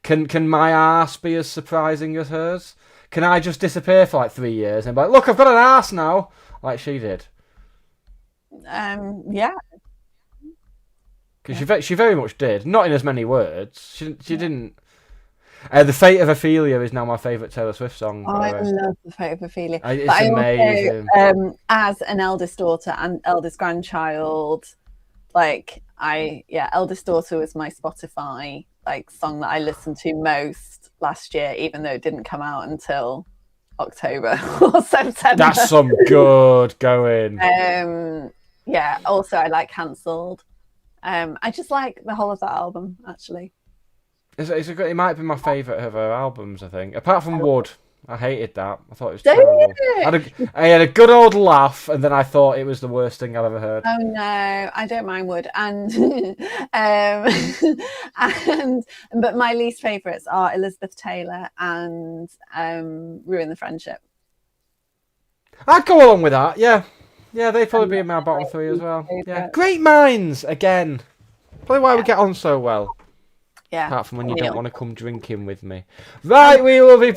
can my arse be as surprising as hers? Can I just disappear for 3 years and be like, look, I've got an arse now, like she did? Yeah. Because she very much did. Not in as many words. She didn't. The Fate of Ophelia is now my favourite Taylor Swift song. I love The Fate of Ophelia. It's amazing. Also, as an eldest daughter and eldest grandchild, eldest daughter was my Spotify song that I listened to most last year, even though it didn't come out until October or September. That's some good going. Yeah. Also, I like Cancelled. I just like the whole of that album, actually. It might be my favourite of her albums, I think. Apart from Wood. I hated that. I thought it was terrible. I had a good old laugh, and then I thought it was the worst thing I've ever heard. Oh no, I don't mind Wood, and but my least favourites are Elizabeth Taylor and Ruin the Friendship. I'd go along with that. Yeah, they'd probably be in my bottom 3 as well. Yeah, Great Minds again. Probably why we get on so well. Yeah. Apart from when you don't want to come drinking with me. Right, we will be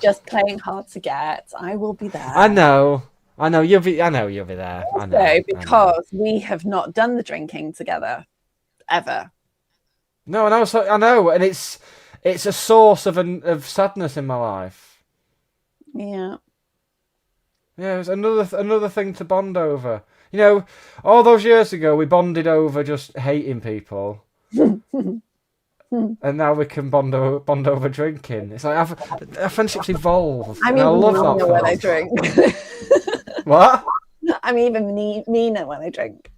just playing hard to get. I will be there. I know you'll be there. Also, because we have not done the drinking together ever. No, I know, and it's a source of sadness in my life. Yeah. Yeah, it's another thing to bond over. All those years ago we bonded over just hating people. And now we can bond over drinking. It's like our friendships evolve. I love that when I drink. What? I'm even meaner when I drink.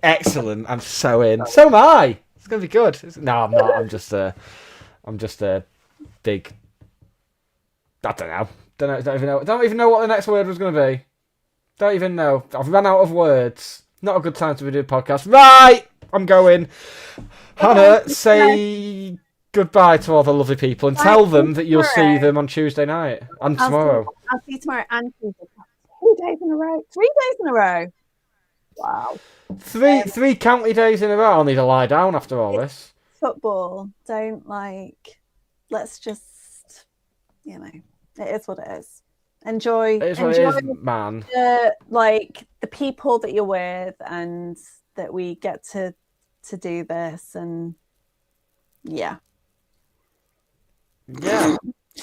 Excellent. I'm so in. So am I. It's gonna be good. No, I'm not. I'm just a big. I don't know. Don't even know what the next word was gonna be. Don't even know. I've run out of words. Not a good time to do a podcast. Right. I'm going. Hannah, say goodbye to all the lovely people and Bye, tell them that you'll see tomorrow. them on Tuesday night and tomorrow. I'll see you tomorrow and Tuesday. 2 days in a row. 3 days in a row. Wow. Three county days in a row. I'll need to lie down after all this. Football. Don't let's just, it is what it is. Enjoy. It is what it is, man. The people that you're with and that we get to do this and yeah.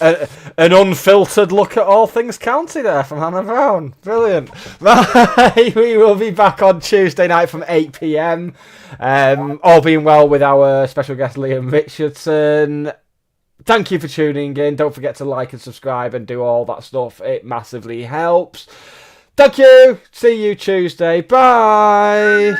An unfiltered look at all things county there from Hannah Brown. Brilliant. Right, we will be back on Tuesday night from 8 p.m. All being well with our special guest Liam Richardson. Thank you for tuning in. Don't forget to like and subscribe and do all that stuff. It massively helps. Thank you. See you Tuesday. Bye.